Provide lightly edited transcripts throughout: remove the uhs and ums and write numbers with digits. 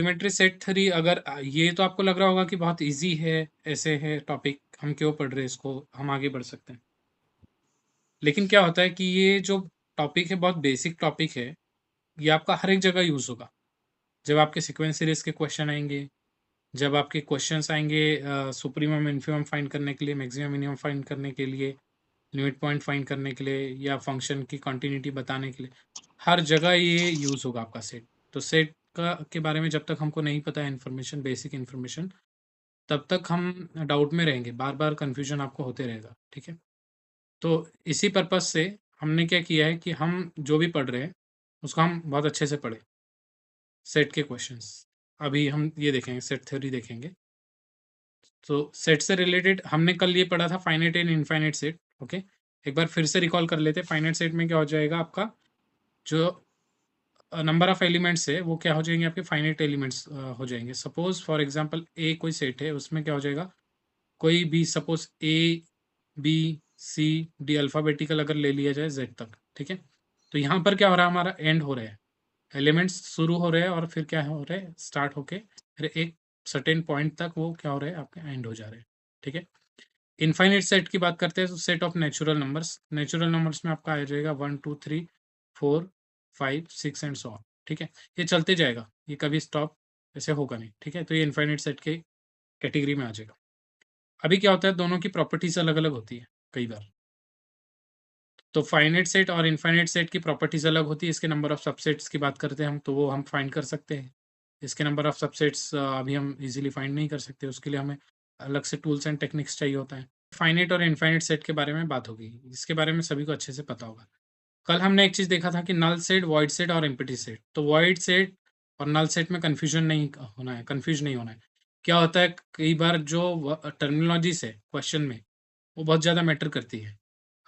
Elementary set theory, अगर ये तो आपको लग रहा होगा कि बहुत इजी है, ऐसे है टॉपिक, हम क्यों पढ़ रहे हैं इसको, हम आगे बढ़ सकते हैं। लेकिन क्या होता है कि ये जो टॉपिक है बहुत बेसिक टॉपिक है, ये आपका हर एक जगह यूज होगा। जब आपके सीक्वेंस सीरीज के क्वेश्चन आएंगे, जब आपके क्वेश्चंस आएंगे सुप्रीमम इन्फिमम फाइंड करने के लिए, मैक्सिमम मिनिमम फाइंड करने के लिए, लिमिट पॉइंट फाइंड करने के लिए, या फंक्शन की कंटिन्यूटी बताने के लिए, हर जगह ये यूज होगा आपका सेट। तो सेट का के बारे में जब तक हमको नहीं पता है इन्फॉर्मेशन, बेसिक इन्फॉर्मेशन, तब तक हम डाउट में रहेंगे, बार बार कन्फ्यूजन आपको होते रहेगा। ठीक है, तो इसी पर्पज से हमने क्या किया है कि हम जो भी पढ़ रहे हैं उसको हम बहुत अच्छे से पढ़ें। सेट के क्वेश्चंस अभी हम ये देखेंगे, सेट थ्योरी देखेंगे। तो सेट से रिलेटेड हमने कल ये पढ़ा था, finite and infinite set. Okay, एक बार फिर से रिकॉल कर लेते हैं। फाइनाइट सेट में क्या हो जाएगा, आपका जो नंबर ऑफ एलिमेंट्स है वो क्या हो जाएंगे, आपके फाइनाइट एलिमेंट्स हो जाएंगे। सपोज फॉर एग्जांपल ए कोई सेट है, उसमें क्या हो जाएगा, कोई भी suppose A B C D alphabetical अगर ले लिया जाए जेड तक। ठीक है, तो यहाँ पर क्या हो रहा है, हमारा एंड हो रहा है, एलिमेंट्स शुरू हो रहे हैं और फिर क्या हो रहा है, स्टार्ट होके फिर एक सर्टेन पॉइंट तक वो क्या हो रहा है, आपके एंड हो जा रहे हैं। ठीक है, इनफाइनाइट सेट की बात करते हैं तो set of natural numbers, natural numbers में आपका आ जाएगा 1 2 3 4 5 6 एंड सो ऑन। ठीक है, ये चलते जाएगा, ये कभी स्टॉप ऐसे होगा नहीं। ठीक है, तो ये इनफाइनाइट सेट के कैटेगरी में आ जाएगा। अभी क्या होता है, दोनों की प्रॉपर्टीज अलग अलग होती है कई बार। तो फाइनाइट सेट और इनफाइनाइट सेट की प्रॉपर्टीज अलग होती है। इसके नंबर ऑफ सबसेट्स की बात करते हैं हम, तो वो हम फाइंड कर सकते हैं। इसके नंबर ऑफ सबसेट्स अभी हम इजीली फाइंड नहीं कर सकते, उसके लिए हमें अलग से टूल्स एंड टेक्निक्स चाहिए होता है। फाइनाइट और इनफाइनाइट सेट के बारे में बात होगी, इसके बारे में सभी को अच्छे से पता होगा। कल हमने एक चीज देखा था कि नल सेट, वॉइड सेट और एम्प्टी सेट। तो वॉइड सेट और नल सेट में कंफ्यूजन नहीं होना है, कंफ्यूज नहीं होना है। क्या होता है, कई बार जो टर्मिनोलॉजीज है क्वेश्चन में, वो बहुत ज़्यादा मैटर करती है।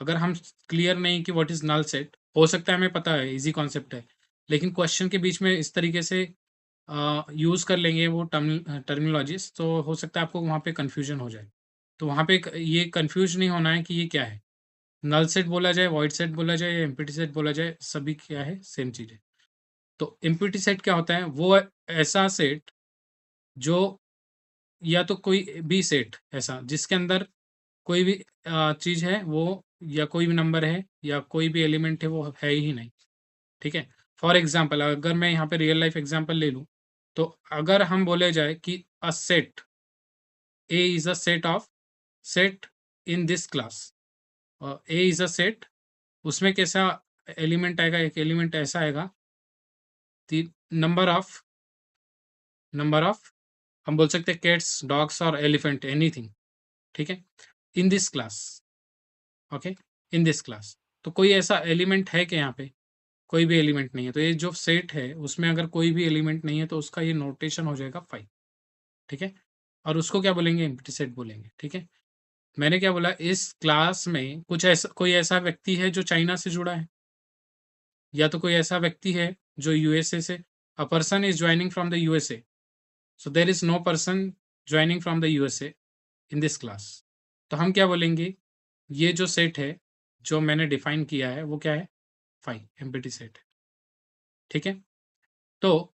अगर हम क्लियर नहीं कि व्हाट इज़ नल सेट, हो सकता है हमें पता है, ईज़ी कॉन्सेप्ट है, लेकिन क्वेश्चन के बीच में इस तरीके से यूज़ कर लेंगे वो टर्मिनोलॉजीज़, तो हो सकता है आपको वहाँ पे कन्फ्यूजन हो जाए। तो वहाँ पे ये कन्फ्यूज नहीं होना है कि ये क्या है। नल सेट बोला जाए, वॉइड सेट बोला जाए या एम्प्टी सेट बोला जाए, सभी क्या है, सेम चीज़ है। तो एम्प्टी सेट क्या होता है, वो ऐसा सेट जो, या तो कोई भी सेट ऐसा जिसके अंदर कोई भी चीज़ है वो, या कोई भी नंबर है या कोई भी एलिमेंट है वो है ही नहीं। ठीक है, फॉर एग्जाम्पल अगर मैं यहाँ पे रियल लाइफ एग्जाम्पल ले लूँ, तो अगर हम बोले जाए कि a set A is a set of set in this class, A is a set, उसमें कैसा एलिमेंट आएगा, एक एलिमेंट ऐसा आएगा, नंबर ऑफ हम बोल सकते हैं कैट्स, डॉग्स और एलिफेंट, एनीथिंग। ठीक है, इन this class. Okay, in this class, तो कोई ऐसा एलिमेंट है कि यहाँ पे कोई भी एलिमेंट नहीं है, तो ये जो सेट है उसमें अगर कोई भी एलिमेंट नहीं है तो उसका ये नोटेशन हो जाएगा 5। ठीक है, और उसको क्या बोलेंगे, एम्प्टी सेट बोलेंगे। ठीक है, मैंने क्या बोला, इस क्लास में कुछ ऐसा, कोई ऐसा व्यक्ति है जो चाइना से जुड़ा है, या तो कोई ऐसा व्यक्ति है जो यूएसए से, a person is joining from the USA, so there is no person joining from the USA in this class. तो हम क्या बोलेंगे, ये जो सेट है जो मैंने डिफाइन किया है वो क्या है, 5 एम्प्टी सेट है। ठीक है, तो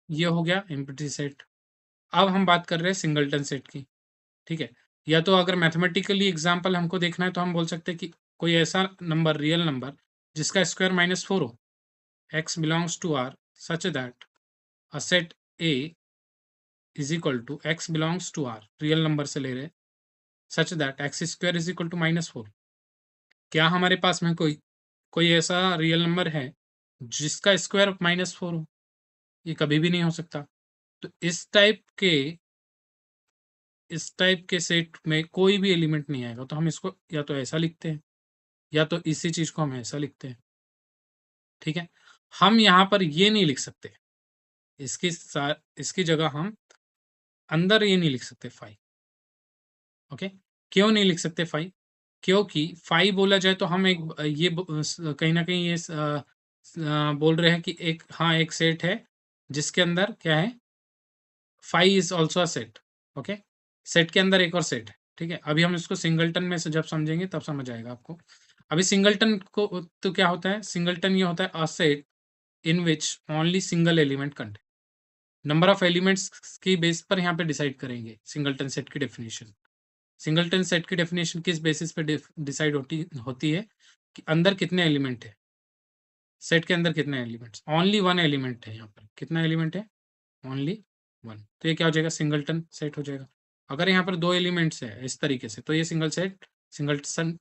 ये हो गया एम्प्टी सेट। अब हम बात कर रहे हैं सिंगलटन सेट की। ठीक है, या तो अगर मैथमेटिकली एग्जांपल हमको देखना है तो हम बोल सकते हैं कि कोई ऐसा नंबर, रियल नंबर, जिसका स्क्वायर -4 हो, x belongs to r such that a set a is equal to x belongs to r, real number से ले रहे हैं, such that x square is equal to -4। क्या हमारे पास में कोई कोई ऐसा रियल नंबर है जिसका स्क्वायर -4 हो? ये कभी भी नहीं हो सकता। तो इस टाइप के सेट में कोई भी एलिमेंट नहीं आएगा, तो हम इसको या तो ऐसा लिखते हैं या तो इसी चीज को हम ऐसा लिखते हैं। ठीक है, हम यहाँ पर ये नहीं लिख सकते, इसकी जगह हम अंदर ये नहीं लिख सकते 5। ओके, क्यों नहीं लिख सकते 5? क्योंकि 5 बोला जाए तो हम एक ये कहीं ना कहीं ये बोल रहे हैं कि एक, हाँ, एक सेट है जिसके अंदर क्या है, 5 is also a set. Okay, set के अंदर एक और सेट है। ठीक है, अभी हम इसको सिंगलटन में से जब समझेंगे तब समझ आएगा आपको। अभी सिंगलटन को तो क्या होता है, सिंगलटन ये होता है a set in which only single element contain. Number of elements की बेस पर यहाँ पे डिसाइड करेंगे सिंगलटन सेट की डेफिनेशन। सिंगलटन सेट की डेफिनेशन किस बेसिस पे डिसाइड होती है कि अंदर कितने एलिमेंट है, सेट के अंदर कितने एलिमेंट्स। ओनली वन एलिमेंट है यहाँ पर, कितना एलिमेंट है, ओनली वन। तो ये क्या हो जाएगा, सिंगलटन सेट हो जाएगा। अगर यहाँ पर दो एलिमेंट्स है इस तरीके से तो ये सिंगलटन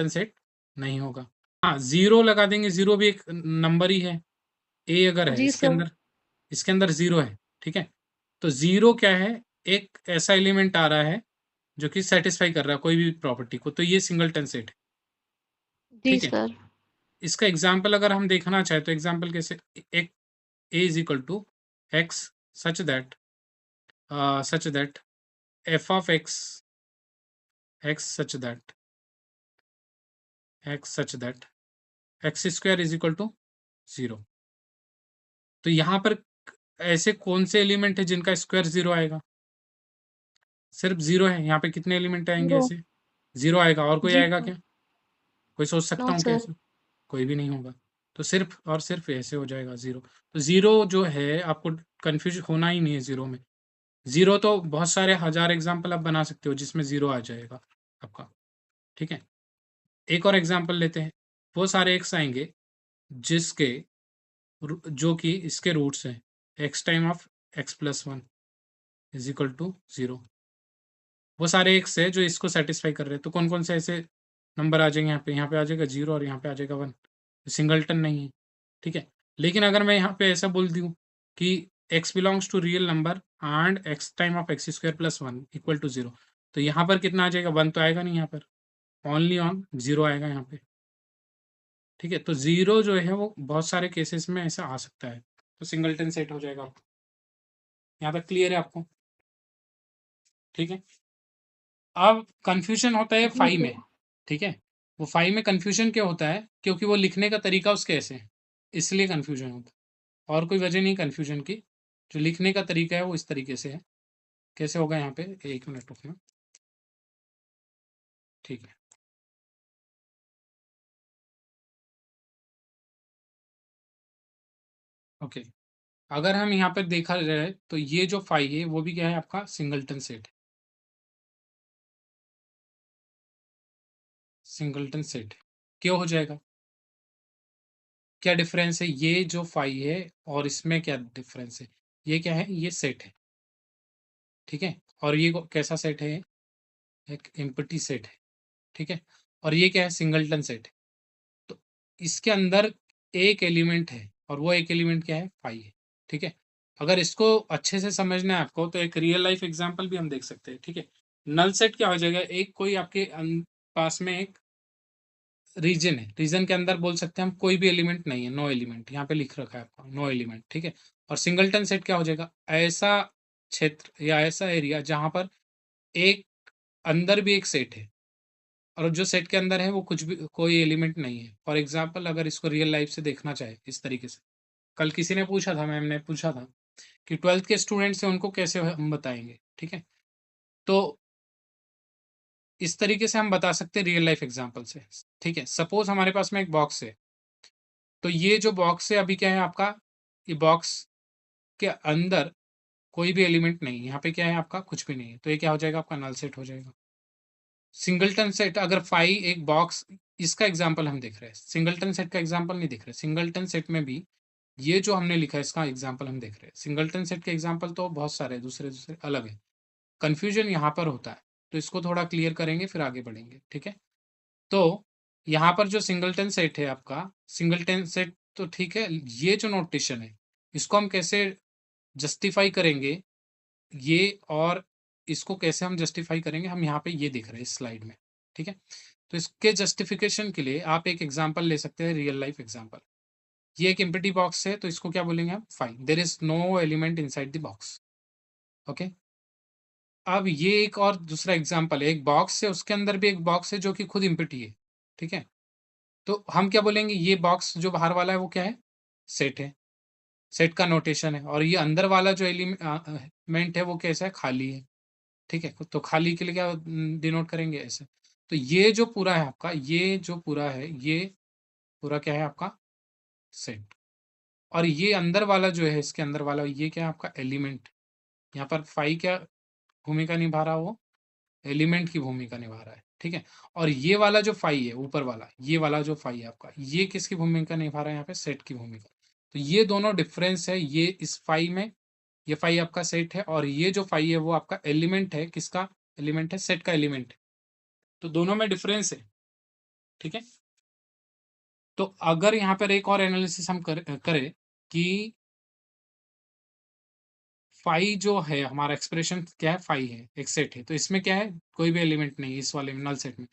सेट नहीं होगा। हाँ, जीरो लगा देंगे, जीरो भी एक नंबर ही है। ए अगर है जी सर। इसके अंदर जीरो है, ठीक है। तो जीरो क्या है, एक ऐसा एलिमेंट आ रहा है जो कि सेटिस्फाई कर रहा है कोई भी प्रॉपर्टी को, तो ये सिंगलटन सेट है, जी ठीक है। सर। इसका एग्जाम्पल अगर हम देखना चाहे तो एग्जाम्पल कैसे, एक A is equal to x such that f of x such that x square is equal to 0। तो यहाँ पर ऐसे कौन से एलिमेंट है जिनका स्क्वायर 0 आएगा, सिर्फ 0 है। यहाँ पे कितने एलिमेंट आएंगे जीरो। ऐसे, 0 आएगा। और कोई जी आएगा सर। क्या, कोई सोच सकता नो हूँ क्या सर। ऐसे, कोई भी नहीं होगा। तो सिर्फ और सिर्फ ऐसे हो जाएगा 0। तो 0 जो है आपको कंफ्यूज होना ही नहीं है जीरो में। जीरो तो बहुत सारे हजार एग्जाम्पल आप बना सकते हो जिसमें जीरो आ जाएगा आपका, ठीक है। एक और एग्जाम्पल लेते हैं, वो सारे एक्स आएंगे जिसके जो कि इसके रूट्स हैं, x time of x plus one is equal to 0। वो सारे एक्स है जो इसको सेटिस्फाई कर रहे हैं। तो कौन कौन से ऐसे नंबर आ जाएंगे यहाँ पे आ जाएगा 0 और यहाँ पे आ जाएगा 1। सिंगलटन नहीं है, ठीक है। लेकिन अगर मैं यहाँ पे ऐसा बोल दूँ कि x belongs to real number and x time of x square plus one equal to 0, तो यहाँ पर कितना आ जाएगा, 1 तो आएगा नहीं यहाँ पर, ओनली ऑन 0 आएगा यहाँ पे, ठीक है। तो 0 जो है वो बहुत सारे केसेस में ऐसा आ सकता है, तो सिंगलटन सेट हो जाएगा आपको। यहाँ तक क्लियर है आपको, ठीक है। अब कंफ्यूजन होता है जी फाइव सर। में, ठीक है। वो फाइव में कंफ्यूजन क्यों होता है, क्योंकि वो लिखने का तरीका उसके ऐसे है, इसलिए कंफ्यूजन होता है। और कोई वजह नहीं कंफ्यूजन की, जो लिखने का तरीका है वो इस तरीके से है। कैसे होगा यहाँ पे, एक मिनट रुकना, ठीक है। ओके, अगर हम यहाँ पर देखा जाए तो ये जो फाइव है वो भी क्या है आपका सिंगलटन सेट है, सिंगलटन सेट क्यों हो जाएगा, क्या डिफरेंस है, ये जो फाइव है और इसमें क्या डिफरेंस है, ये क्या है, ये सेट है, ठीक है। और ये कैसा सेट है, एक एम्प्टी सेट है, ठीक है। और ये क्या है, सिंगलटन सेट है। तो इसके अंदर एक एलिमेंट है और वो एक एलिमेंट क्या है, फाइव है, ठीक है। अगर इसको अच्छे से समझना है आपको तो एक रियल लाइफ एग्जांपल भी हम देख सकते हैं, ठीक है। नल सेट क्या हो जाएगा, एक कोई आपके पास में एक रीजन है, रीजन के अंदर बोल सकते हैं हम कोई भी एलिमेंट नहीं है, नो एलिमेंट, यहाँ पे लिख रखा है आपका नो एलिमेंट, ठीक है। और सिंगलटन सेट क्या हो जाएगा, ऐसा क्षेत्र या ऐसा एरिया जहां पर एक अंदर भी एक सेट है और जो सेट के अंदर है वो कुछ भी कोई एलिमेंट नहीं है। फॉर एग्जाम्पल अगर इसको रियल लाइफ से देखना चाहे इस तरीके से, कल किसी ने पूछा था, मैम ने पूछा था कि 12th के स्टूडेंट्स हैं उनको कैसे हम बताएंगे, ठीक है। तो इस तरीके से हम बता सकते हैं रियल लाइफ एग्जाम्पल से, ठीक है। सपोज हमारे पास में एक बॉक्स है, तो ये जो बॉक्स है अभी क्या है आपका, ये बॉक्स के अंदर कोई भी एलिमेंट नहीं है, यहाँ पे क्या है आपका कुछ भी नहीं है, तो ये क्या हो जाएगा आपका नल सेट हो जाएगा। सिंगलटन सेट अगर फाइव एक बॉक्स, इसका एग्जांपल हम देख रहे हैं, सिंगलटन सेट का एग्जांपल नहीं देख रहे। सिंगलटन सेट में भी ये जो हमने लिखा है इसका एग्जांपल हम देख रहे हैं। सिंगलटन सेट के एग्जांपल तो बहुत सारे दूसरे दूसरे अलग है, कंफ्यूजन यहाँ पर होता है। तो इसको थोड़ा क्लियर करेंगे फिर आगे बढ़ेंगे, ठीक है। तो यहाँ पर जो सिंगलटन सेट है आपका, सिंगलटन सेट तो ठीक है, ये जो नोटेशन है इसको हम कैसे जस्टिफाई करेंगे, ये और इसको कैसे हम जस्टिफाई करेंगे, हम यहाँ पे ये देख रहे हैं इस स्लाइड में, ठीक है। तो इसके जस्टिफिकेशन के लिए आप एक एग्जांपल ले सकते हैं, रियल लाइफ एग्जांपल। ये एक एम्प्टी बॉक्स है तो इसको क्या बोलेंगे हम, fine there is no element inside the box, okay. अब ये एक और दूसरा एग्जांपल है, एक बॉक्स है उसके अंदर भी एक बॉक्स है जो कि खुद एम्प्टी है, ठीक है। तो हम क्या बोलेंगे, ये बॉक्स जो बाहर वाला है वो क्या है, सेट है, सेट का नोटेशन है। और ये अंदर वाला जो एलिमेंट है वो कैसा है, खाली है, ठीक है। तो खाली के लिए क्या डिनोट करेंगे, ऐसे। तो ये जो पूरा है आपका, ये जो पूरा है, ये पूरा क्या है आपका सेट, और ये अंदर वाला जो है, इसके अंदर वाला ये क्या है आपका एलिमेंट। यहाँ पर फाई क्या भूमिका निभा रहा है, वो एलिमेंट की भूमिका निभा रहा है, ठीक है। और ये वाला जो फाई है ऊपर वाला, ये वाला जो फाई है आपका, ये किसकी भूमिका निभा रहा है यहाँ पे, सेट की भूमिका। तो ये दोनों डिफरेंस है, ये इस फाई में, ये फाई आपका सेट है और ये जो फाई है वो आपका एलिमेंट है, किसका एलिमेंट है, सेट का एलिमेंट है। तो दोनों में डिफरेंस है, ठीक है। तो अगर यहाँ पर एक और एनालिसिस हम करें कि फाई जो है हमारा एक्सप्रेशन क्या है, फाई है, एक सेट है, तो इसमें क्या है, कोई भी एलिमेंट नहीं है इस वाले में, नल सेट में।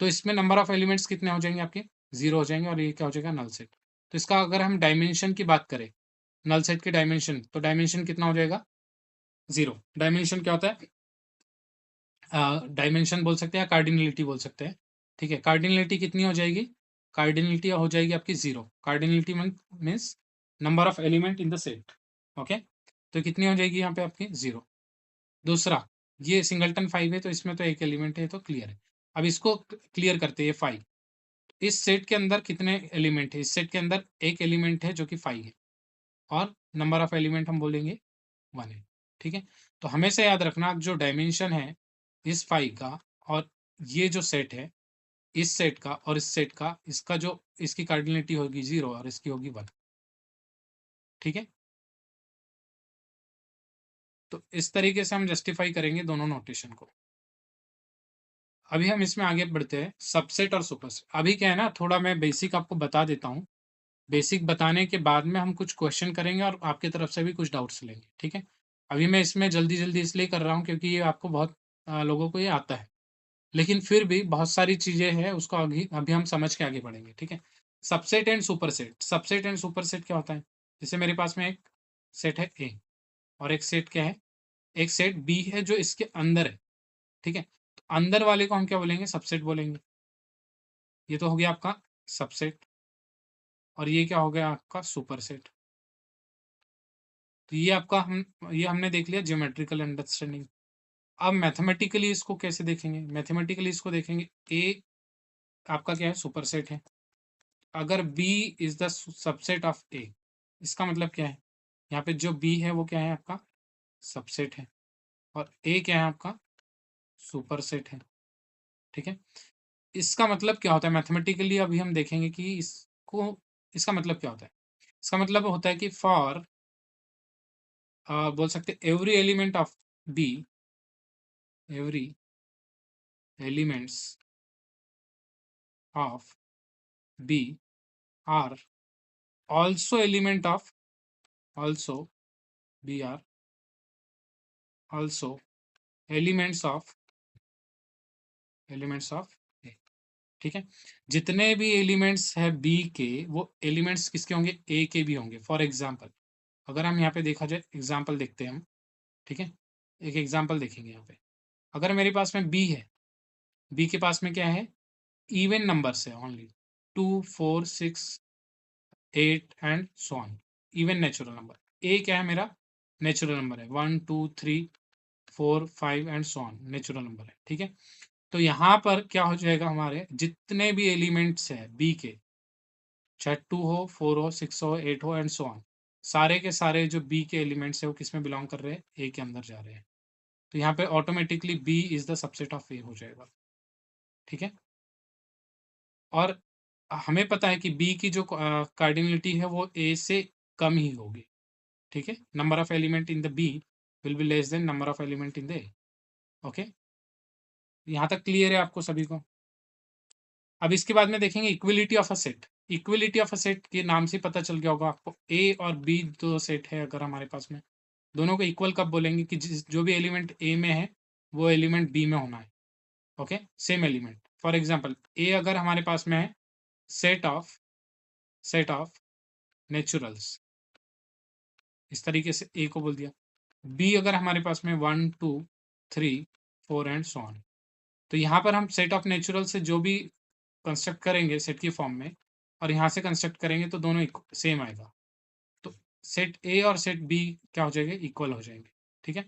तो इसमें नंबर ऑफ एलिमेंट्स कितने हो जाएंगे आपके, 0 हो जाएंगे, और ये क्या हो जाएगा, नल सेट। तो इसका अगर हम डायमेंशन की बात करें, नल सेट के डायमेंशन, तो डायमेंशन कितना हो जाएगा, 0। डायमेंशन क्या होता है, डायमेंशन बोल सकते हैं, कार्डिनलिटी बोल सकते हैं, ठीक है। कार्डिनलिटी कितनी हो जाएगी, कार्डिनलिटी हो जाएगी आपकी 0। Cardinality means number of element in the set, okay. तो कितनी हो जाएगी यहाँ पे आपकी, 0। दूसरा, ये सिंगलटन 5 है, तो इसमें तो एक एलिमेंट है, तो क्लियर है। अब इसको क्लियर करते हैं, 5। इस सेट के अंदर कितने एलिमेंट है, इस सेट के अंदर एक एलिमेंट है जो कि 5 है, और नंबर ऑफ एलिमेंट हम बोलेंगे 1 है, ठीक है। तो हमेशा याद रखना जो डायमेंशन है इस 5 का, और ये जो सेट है, इस सेट का और इस सेट का, इसका जो, इसकी कार्डिनलिटी होगी 0 और इसकी होगी 1, ठीक है। तो इस तरीके से हम जस्टिफाई करेंगे दोनों नोटेशन को। अभी हम इसमें आगे बढ़ते हैं, सबसेट और सुपरसेट। अभी क्या है ना, थोड़ा मैं बेसिक आपको बता देता हूँ, बेसिक बताने के बाद में हम कुछ क्वेश्चन करेंगे और आपकी तरफ से भी कुछ डाउट्स लेंगे, ठीक है। अभी मैं इसमें जल्दी जल्दी इसलिए कर रहा हूँ क्योंकि ये आपको बहुत लोगों को ये आता है, लेकिन फिर भी बहुत सारी चीजें हैं, उसको अभी अभी हम समझ के आगे बढ़ेंगे, ठीक है। Subset and superset, subset and superset क्या होता है, जैसे मेरे पास में एक सेट है ए, और एक सेट क्या है, एक सेट बी है जो इसके अंदर है, ठीक है। तो अंदर वाले को हम क्या बोलेंगे, सबसेट बोलेंगे। ये तो हो गया आपका सबसेट, और ये क्या हो गया आपका सुपरसेट। तो ये आपका हम, ये हमने देख लिया ज्योमेट्रिकल अंडरस्टैंडिंग। अब मैथमेटिकली इसको कैसे देखेंगे, मैथमेटिकली इसको देखेंगे, ए आपका क्या है, सुपरसेट है। अगर B is the subset of A, इसका मतलब क्या है, यहाँ पे जो बी है वो क्या है आपका सबसेट है, और ए क्या है आपका सुपरसेट है, ठीक है। इसका मतलब क्या होता है मैथमेटिकली, अभी हम देखेंगे कि इसको, इसका मतलब क्या होता है। इसका मतलब होता है कि फॉर, बोल सकते every element of B, every elements of B are also element of, also b are also elements of, elements of a, ठीक है। जितने भी एलिमेंट्स है बी के, वो एलिमेंट्स किसके होंगे, ए के भी होंगे। फॉर एग्जाम्पल, अगर हम यहाँ पे देखा जाए, एग्जाम्पल देखते हैं हम, ठीक है। एक एग्जाम्पल देखेंगे यहाँ पे, अगर मेरे पास में बी है, बी के पास में क्या है, इवन नंबर्स है only, 2 4 6 8 and so on, even natural number. A क्या है मेरा, नेचुरल नंबर है, 1 2 3 4 5 and so on, natural number है, ठीक है। तो यहाँ पर क्या हो जाएगा, हमारे जितने भी एलिमेंट्स है बी के, चाहे 2 हो 4 हो 6 हो 8 हो एंड सो ऑन, सारे के सारे जो बी के एलिमेंट्स है वो किस में बिलोंग कर रहे हैं, ए के अंदर जा रहे हैं। तो यहाँ पे automatically B is the subset of A हो जाएगा, ठीक है। और हमें पता है कि बी की जो कार्डिनलिटी है वो ए से कम ही होगी, ठीक है। Number of element in the B will be less than number of element in the A, okay. यहाँ तक क्लियर है आपको सभी को। अब इसके बाद में देखेंगे equality of a set. Equality of a set के नाम से पता चल गया होगा आपको, ए और बी दो सेट है अगर हमारे पास में, दोनों को इक्वल कब बोलेंगे, कि जो भी एलिमेंट ए में है वो एलिमेंट बी में होना है, okay, same element. For example, A अगर हमारे पास में है set of, set of naturals, इस तरीके से ए को बोल दिया। बी अगर हमारे पास में 1 2 3 4 एंड सो ऑन, तो यहाँ पर हम सेट ऑफ नेचुरल से जो भी कंस्ट्रक्ट करेंगे सेट की फॉर्म में, और यहाँ से कंस्ट्रक्ट करेंगे तो दोनों सेम आएगा। तो सेट ए और सेट बी क्या हो जाएंगे, इक्वल हो जाएंगे, ठीक है,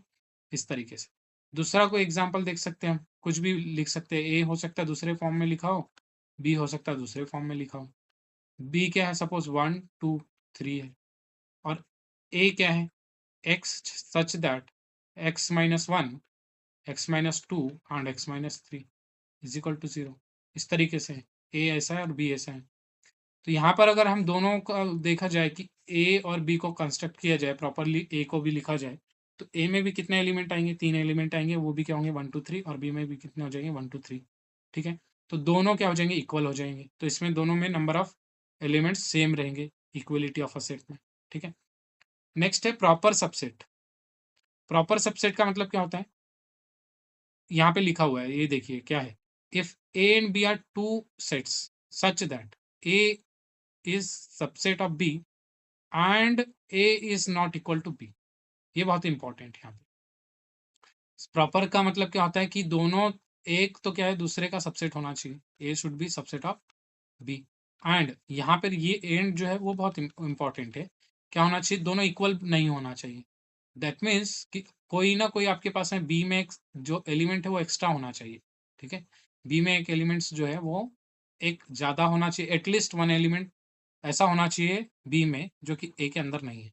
इस तरीके से। दूसरा कोई एग्जांपल देख सकते हैं हम, कुछ भी लिख सकते हैं, ए हो सकता है दूसरे फॉर्म में लिखा हो, बी हो सकता है दूसरे फॉर्म में लिखा हो। बी क्या है, सपोज 1 2 3 है, और ए क्या है, x such that x minus one, x minus two and x minus three is equal to 0। इस तरीके से ए ऐसा है और बी ऐसा है। तो यहाँ पर अगर हम दोनों का देखा जाए कि ए और बी को कंस्ट्रक्ट किया जाए प्रॉपरली, ए को भी लिखा जाए, तो ए में भी कितने एलिमेंट आएंगे, 3 एलिमेंट आएंगे, वो भी क्या होंगे 1 2 3, और बी में भी कितने हो जाएंगे 1 2 3। ठीक है, तो दोनों क्या हो जाएंगे, इक्वल हो जाएंगे। तो इसमें दोनों में नंबर ऑफ एलिमेंट्स सेम रहेंगे इक्वलिटी ऑफ अ सेट में। ठीक है, नेक्स्ट है प्रॉपर सबसेट। प्रॉपर सबसेट का मतलब क्या होता है, यहाँ पे लिखा हुआ है, ये देखिए क्या है, if A and B are two sets such that A is subset of B and A is not equal to B. ये बहुत इंपॉर्टेंट है यहाँ पे। प्रॉपर का मतलब क्या होता है कि दोनों, एक तो क्या है दूसरे का सबसेट होना चाहिए, A should be subset of B. And यहाँ पर ये एंड जो है वो बहुत इंपॉर्टेंट है, क्या होना चाहिए, दोनों इक्वल नहीं होना चाहिए। दैट मीन्स कि कोई ना कोई आपके पास में बी में एक जो एलिमेंट है वो एक्स्ट्रा होना चाहिए। ठीक है, बी में एक एलिमेंट्स जो है वो एक ज़्यादा होना चाहिए, एटलीस्ट वन एलिमेंट ऐसा होना चाहिए बी में जो कि ए के अंदर नहीं है।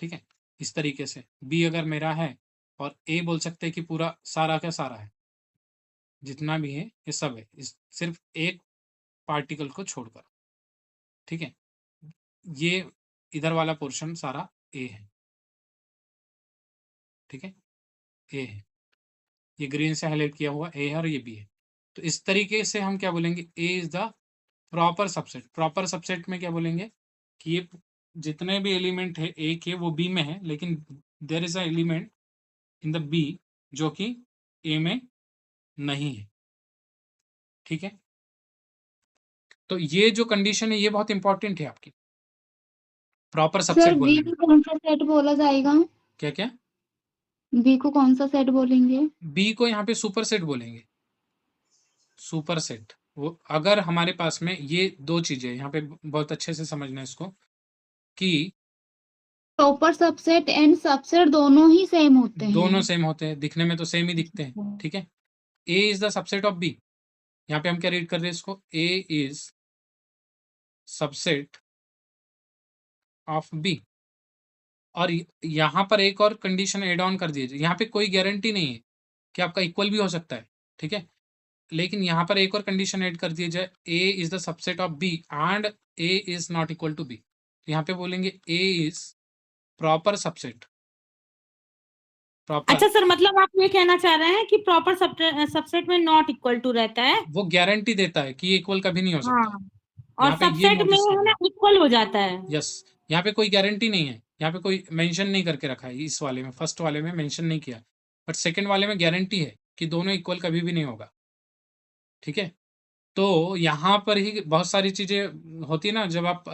ठीक है, इस तरीके से बी अगर मेरा है और ए बोल सकते हैं कि पूरा सारा का सारा है, जितना भी है ये सब है, इस सिर्फ एक पार्टिकल को छोड़कर। ठीक है, ये इधर वाला पोर्शन सारा ए है। ठीक है, ए है, ये ग्रीन से हाईलाइट किया हुआ ए है और ये बी है। तो इस तरीके से हम क्या बोलेंगे, A is the proper subset. Proper subset में क्या बोलेंगे कि ये जितने भी एलिमेंट है ए के वो बी में है, लेकिन there is a element in the B जो कि ए में नहीं है। ठीक है, तो ये जो कंडीशन है ये बहुत इंपॉर्टेंट है आपकी, प्रॉपर सर सबसेट बी बोलने में। को कौन सा सेट बोला जाएगा? क्या क्या, बी को कौन सा सेट बोलेंगे? बी को यहाँ पे सुपर सेट बोलेंगे, सुपर सेट। वो अगर हमारे पास में ये दो चीजें यहाँ पे बहुत अच्छे से समझना है इसको, कि प्रॉपर सबसेट एंड सबसेट दोनों ही सेम होते दोनों हैं। सेम होते हैं, दिखने में तो सेम ही दिखते हैं। ठीक है, A is the subset of B, यहाँ पे हम क्या रीड कर रहे हैं इसको, A is subset of B. और यहाँ पर एक और कंडीशन एड ऑन कर दीजिए, यहाँ पे कोई गारंटी नहीं है कि आपका इक्वल भी हो सकता है। ठीक है, लेकिन यहाँ पर एक और कंडीशन ऐड कर दिया जाए, A is the subset of B and A is not equal to B. यहाँ पे बोलेंगे A is proper subset. Proper, अच्छा सर, मतलब आप ये कहना चाह रहे हैं कि प्रॉपर सबसेट में नॉट इक्वल टू रहता है। वो गारंटी देता है कि ये इक्वल कभी नहीं हो सकता है। हाँ, और यहाँ पे ये सबसेट में नोटिस है करना ना है। इक्वल हो जाता है। यस, यहाँ पे कोई गारंटी नहीं है, यहाँ पे कोई मेंशन नहीं करके रखा है, इस वाले में फर्स्ट वाले में मेंशन नहीं किया, बट सेकंड वाले में गारंटी है कि दोनों इक्वल कभी भी नहीं होगा। ठीक है, तो यहाँ पर ही बहुत सारी चीजें होती है ना, जब आप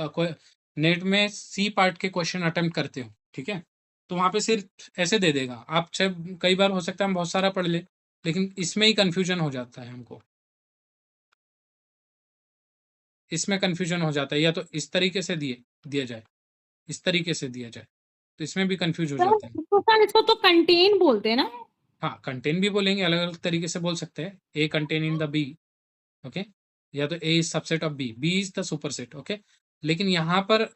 नेट में सी पार्ट के क्वेश्चन अटेम्प्ट करते हो। ठीक है, तो वहां पे सिर्फ ऐसे दे देगा, आप चाहे कई बार हो सकता है हम बहुत सारा पढ़ ले, लेकिन इसमें ही कंफ्यूजन हो जाता है हमको, इसमें कंफ्यूजन हो जाता है, या तो इस तरीके से दिया जाए, इस तरीके से दिया जाए, तो इसमें भी कंफ्यूज हो सर जाते हैं। सर, इसको तो कंटेन बोलते हैं ना। हाँ, कंटेन भी बोलेंगे, अलग अलग तरीके से बोल सकते हैं, A contain in the B. Okay, या तो A is subset of B, B is the superset. Okay, लेकिन यहाँ पर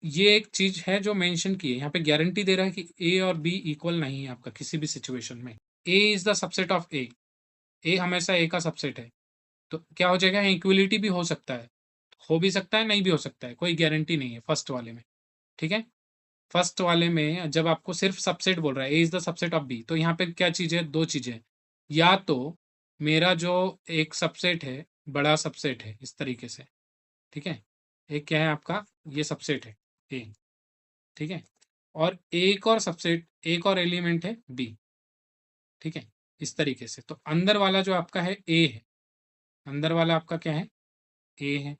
ये एक चीज है जो मेंशन की है, यहाँ पे गारंटी दे रहा है कि ए और बी इक्वल नहीं है आपका किसी भी सिचुएशन में। ए इज द सबसेट ऑफ ए हमेशा ए का सबसेट है, तो क्या हो जाएगा, इक्वलिटी भी हो सकता है, हो भी सकता है, नहीं भी हो सकता है, कोई गारंटी नहीं है फर्स्ट वाले में। ठीक है, फर्स्ट वाले में जब आपको सिर्फ सबसेट बोल रहा है, A is the subset of B, तो यहाँ पे क्या चीज है, दो चीजें हैं। या तो मेरा जो एक सबसेट है, बड़ा सबसेट है इस तरीके से। ठीक है, एक क्या है आपका, ये सबसेट है ए। ठीक है, और एक और सबसेट, एक और एलिमेंट है बी। ठीक है, इस तरीके से, तो अंदर वाला जो आपका है ए है, अंदर वाला आपका क्या है, ए है,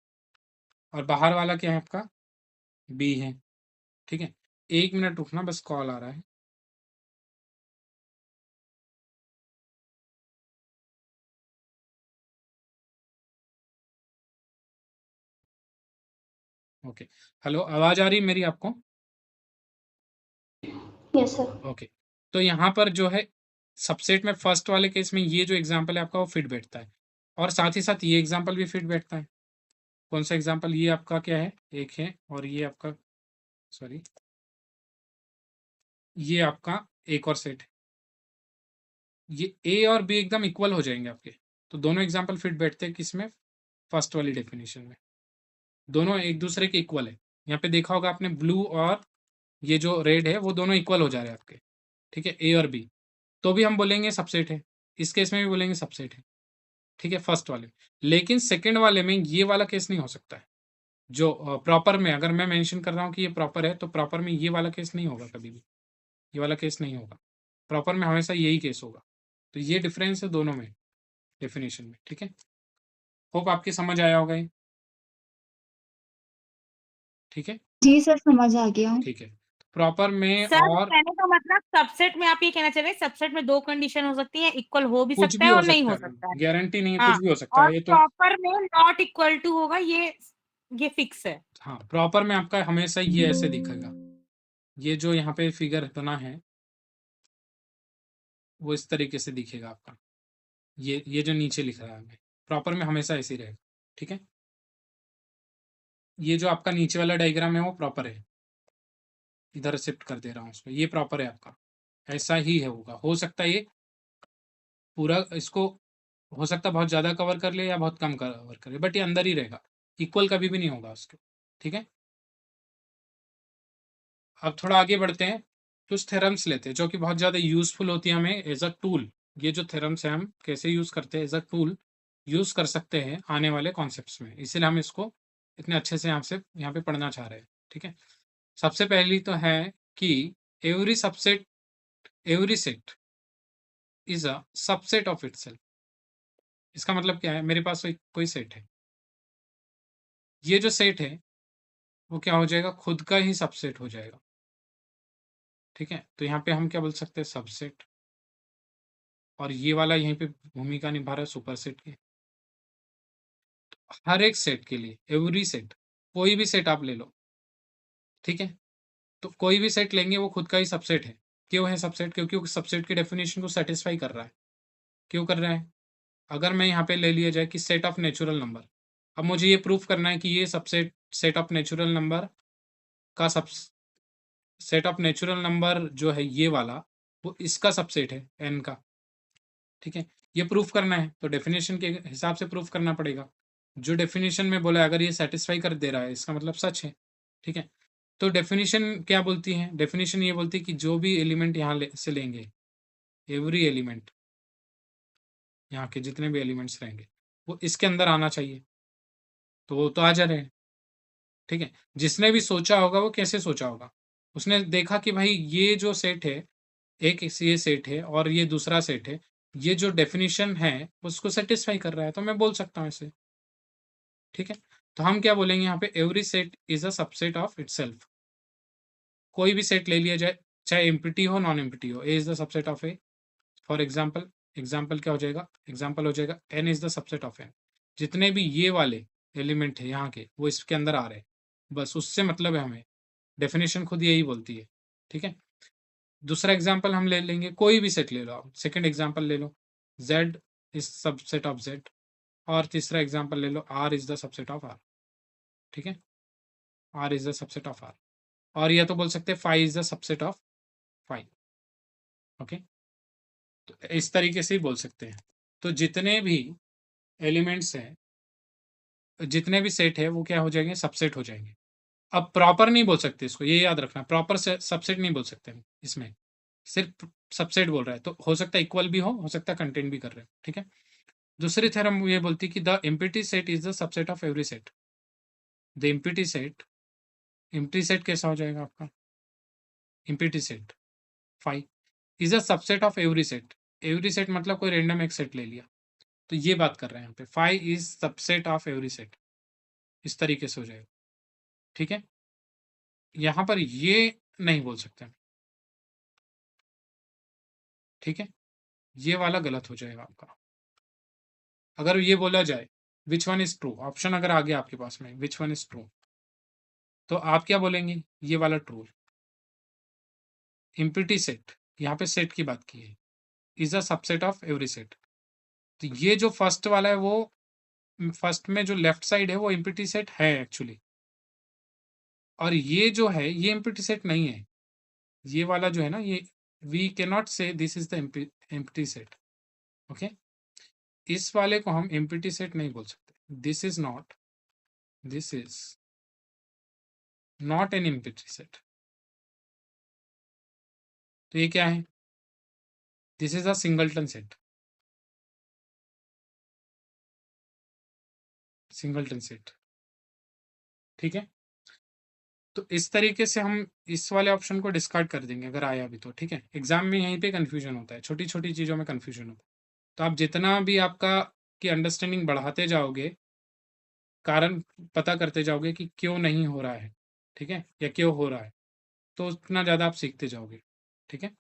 और बाहर वाला क्या है आपका, बी है। ठीक है, 1 मिनट रुकना, बस कॉल आ रहा है। ओके, हेलो, आवाज आ रही है मेरी आपको? Yes sir. ओके, तो यहाँ पर जो है सबसेट में फर्स्ट वाले केस में ये जो एग्जांपल है आपका वो फिट बैठता है, और साथ ही साथ ये एग्जांपल भी फिट बैठता है। कौन सा एग्जांपल, ये आपका क्या है, एक है, और ये आपका, सॉरी, ये आपका एक और सेट है। ये ए और बी एकदम इक्वल हो जाएंगे आपके, तो दोनों एग्जाम्पल फिट बैठते हैं किसमें, फर्स्ट वाली डेफिनेशन में। दोनों एक दूसरे के इक्वल है। यहाँ पे देखा होगा आपने, ब्लू और ये जो रेड है वो दोनों इक्वल हो जा रहे हैं आपके, ठीक है, ए और बी। तो भी हम बोलेंगे सबसेट है, इस केस में भी बोलेंगे सबसेट है, ठीक है, फर्स्ट वाले में। लेकिन सेकंड वाले में ये वाला केस नहीं हो सकता है। जो प्रॉपर में अगर मैं मेंशन कर रहा हूँ कि ये प्रॉपर है, तो प्रॉपर में ये वाला केस नहीं होगा कभी भी, ये वाला केस नहीं होगा। प्रॉपर में हमेशा यही केस होगा। तो ये डिफरेंस है दोनों में, डेफिनेशन में, ठीक है। होप आपके समझ आया होगा ये, ठीक है। जी सर, समझ आ गया। ठीक है, प्रॉपर में सर और कहने का मतलब सबसेट में आप ये कहना चाह रहे हैं सबसेट में 2 कंडीशन हो सकती है, इक्वल हो भी कुछ सकता भी है हो और नहीं सकता हो है मैम, सकता है। गारंटी नहीं है, हाँ, कुछ भी हो सकता और है ये तो। प्रॉपर में नॉट इक्वल टू होगा, ये फिक्स है। हाँ, प्रॉपर में आपका हमेशा ये ऐसे दिखेगा। ये जो यहाँ पे फिगर बना है वो इस तरीके से दिखेगा आपका। ये जो नीचे लिख रहा है हमें, प्रॉपर में हमेशा ऐसे ही रहेगा, ठीक है। ये जो आपका नीचे वाला डायग्राम है वो प्रॉपर है, इधर शिफ्ट कर दे रहा हूँ उसको, ये प्रॉपर है आपका, ऐसा ही है होगा। हो सकता है ये पूरा इसको, हो सकता है बहुत ज़्यादा कवर कर ले या बहुत कम कवर करे, बट ये अंदर ही रहेगा, इक्वल कभी भी नहीं होगा उसके, ठीक है। अब थोड़ा आगे बढ़ते हैं, कुछ थ्योरम्स लेते हैं जो कि बहुत ज़्यादा यूजफुल होती है हमें एज अ टूल। ये जो थ्योरम्स है हम कैसे यूज़ करते हैं, एज अ टूल यूज़ कर सकते हैं आने वाले कॉन्सेप्ट्स में, इसीलिए हम इसको इतने अच्छे से यहाँ पे पढ़ना चाह रहे हैं, ठीक है। सबसे पहली तो है कि every subset, every set is a subset of itself. इसका मतलब क्या है, मेरे पास कोई सेट है, ये जो सेट है वो क्या हो जाएगा, खुद का ही सबसेट हो जाएगा, ठीक है। तो यहाँ पे हम क्या बोल सकते हैं, सबसेट। और ये वाला यहीं पे भूमिका निभा रहा है सुपरसेट की। हर एक सेट के लिए, एवरी सेट, कोई भी सेट आप ले लो, ठीक है। तो कोई भी सेट लेंगे वो खुद का ही सबसेट है। क्यों है सबसेट, क्योंकि वो सबसेट की डेफिनेशन को सेटिस्फाई कर रहा है। क्यों कर रहा है, अगर मैं यहाँ पे ले लिया जाए कि सेट ऑफ नेचुरल नंबर, अब मुझे ये प्रूफ करना है कि ये subset, set of natural number का सब, सेट ऑफ नेचुरल नंबर जो है ये वाला, वो इसका सबसेट है एन का, ठीक है। ये प्रूफ करना है तो डेफिनेशन के हिसाब से प्रूफ करना पड़ेगा। जो डेफिनेशन में बोला है अगर ये सेटिस्फाई कर दे रहा है इसका मतलब सच है, ठीक है। तो डेफिनेशन क्या बोलती है, डेफिनेशन ये बोलती है कि जो भी एलिमेंट यहाँ से लेंगे, एवरी एलिमेंट, यहाँ के जितने भी एलिमेंट्स रहेंगे वो इसके अंदर आना चाहिए। तो वो तो आ जा रहे हैं, ठीक है। जिसने भी सोचा होगा वो कैसे सोचा होगा, उसने देखा कि भाई ये जो सेट है, एक ये सेट है और ये दूसरा सेट है, ये जो डेफिनेशन है उसको सेटिस्फाई कर रहा है, तो मैं बोल सकता हूँ इसे, ठीक है। तो हम क्या बोलेंगे यहाँ पे, every set is a subset of itself. कोई भी सेट ले लिया जाए, चाहे एम्प्टी हो नॉन एम्प्टी हो, A is the subset of A. For example, example क्या हो जाएगा, एग्जाम्पल हो जाएगा N is the subset of N. जितने भी ये वाले एलिमेंट है यहाँ के वो इसके अंदर आ रहे हैं, बस उससे मतलब है हमें, डेफिनेशन खुद यही बोलती है, ठीक है। दूसरा एग्जाम्पल हम ले लेंगे, कोई भी सेट ले लो आप, सेकंड एग्जाम्पल ले लो, z is subset of z। और तीसरा एग्जाम्पल ले लो, r is the subset of r, ठीक है, r is the subset of r। और या तो बोल सकते हैं five is the subset of five, okay. तो इस तरीके से ही बोल सकते हैं। तो जितने भी एलिमेंट्स हैं, जितने भी सेट है वो क्या हो जाएंगे, सबसेट हो जाएंगे। अब प्रॉपर नहीं बोल सकते इसको, ये याद रखना, प्रॉपर सबसेट नहीं बोल सकते हम इसमें, सिर्फ सबसेट बोल रहा है। तो हो सकता है इक्वल भी हो सकता है कंटेंट भी कर रहे हो, ठीक है। दूसरी थ्योरम ये बोलती है कि the empty set is the subset of every set. The empty set, empty set कैसा हो जाएगा आपका, empty set five is a subset of every set. Every set मतलब कोई रैंडम एक सेट ले लिया, तो ये बात कर रहे हैं यहाँ पे, five is subset of every set, इस तरीके से हो जाएगा, ठीक है। यहाँ पर ये नहीं बोल सकते, ठीक है, ये वाला गलत हो जाएगा आपका। अगर ये बोला जाए which one is true, option अगर आ गया आपके पास में विच वन इज ट्रू, तो आप क्या बोलेंगे, ये वाला ट्रू। एम्प्टी सेट, यहाँ पे सेट की बात की है, is a subset of every set. तो ये जो फर्स्ट वाला है वो, फर्स्ट में जो लेफ्ट साइड है वो एम्प्टी सेट है एक्चुअली, और ये जो है ये एम्प्टी सेट नहीं है, ये वाला जो है ना, ये वी कैन नॉट से this is the empty set. Okay, इस वाले को हम एम्प्टी सेट नहीं बोल सकते। This is not an empty set. तो ये क्या है? This is a singleton set. Singleton set, ठीक है। तो इस तरीके से हम इस वाले ऑप्शन को डिस्कार्ड कर देंगे अगर आया भी तो, ठीक है। एग्जाम में यहीं पे कंफ्यूजन होता है, छोटी छोटी चीज़ों में कंफ्यूजन होता है। तो आप जितना भी आपका की अंडरस्टैंडिंग बढ़ाते जाओगे, कारण पता करते जाओगे कि क्यों नहीं हो रहा है, ठीक है, या क्यों हो रहा है, तो उतना ज़्यादा आप सीखते जाओगे, ठीक है।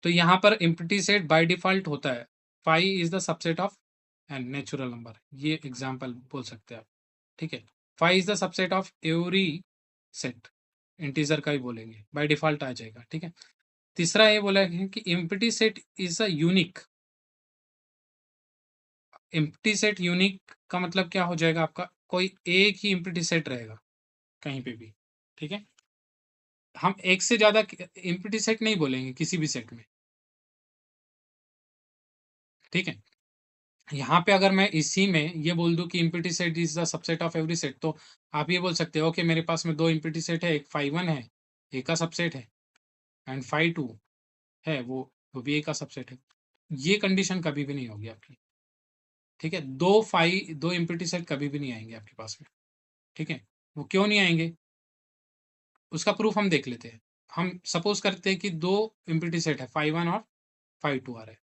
तो यहाँ पर एम्प्टी सेट बाय डिफॉल्ट होता है 5 is the subset of N natural number. ये एग्जाम्पल बोल सकते हैं आप, ठीक है। 5 is the subset of every set, integer का ही बोलेंगे, बाय डिफॉल्ट आ जाएगा, ठीक है। तीसरा ये बोला है कि empty set is a unique. Empty set unique का मतलब क्या हो जाएगा आपका? कोई एक ही एम्प्टी सेट रहेगा कहीं पे भी, ठीक है। हम एक से ज्यादा एम्प्टी सेट नहीं बोलेंगे किसी भी सेट में, ठीक है। यहाँ पे अगर मैं इसी में ये बोल दूं कि empty set is the subset of every set, तो आप ये बोल सकते हो कि मेरे पास में दो एम्प्टी सेट है, एक phi 1 है, एक का सबसेट है, एंड phi 2 है, वो भी एक का सबसेट है। ये कंडीशन कभी भी नहीं होगी आपकी, ठीक है। दो एम्प्टी सेट कभी भी नहीं आएंगे आपके पास में, ठीक है। वो क्यों नहीं आएंगे, उसका प्रूफ हम देख लेते हैं। हम सपोज करते हैं कि दो एम्प्टी सेट है, phi 1 और phi 2 आ रहा है।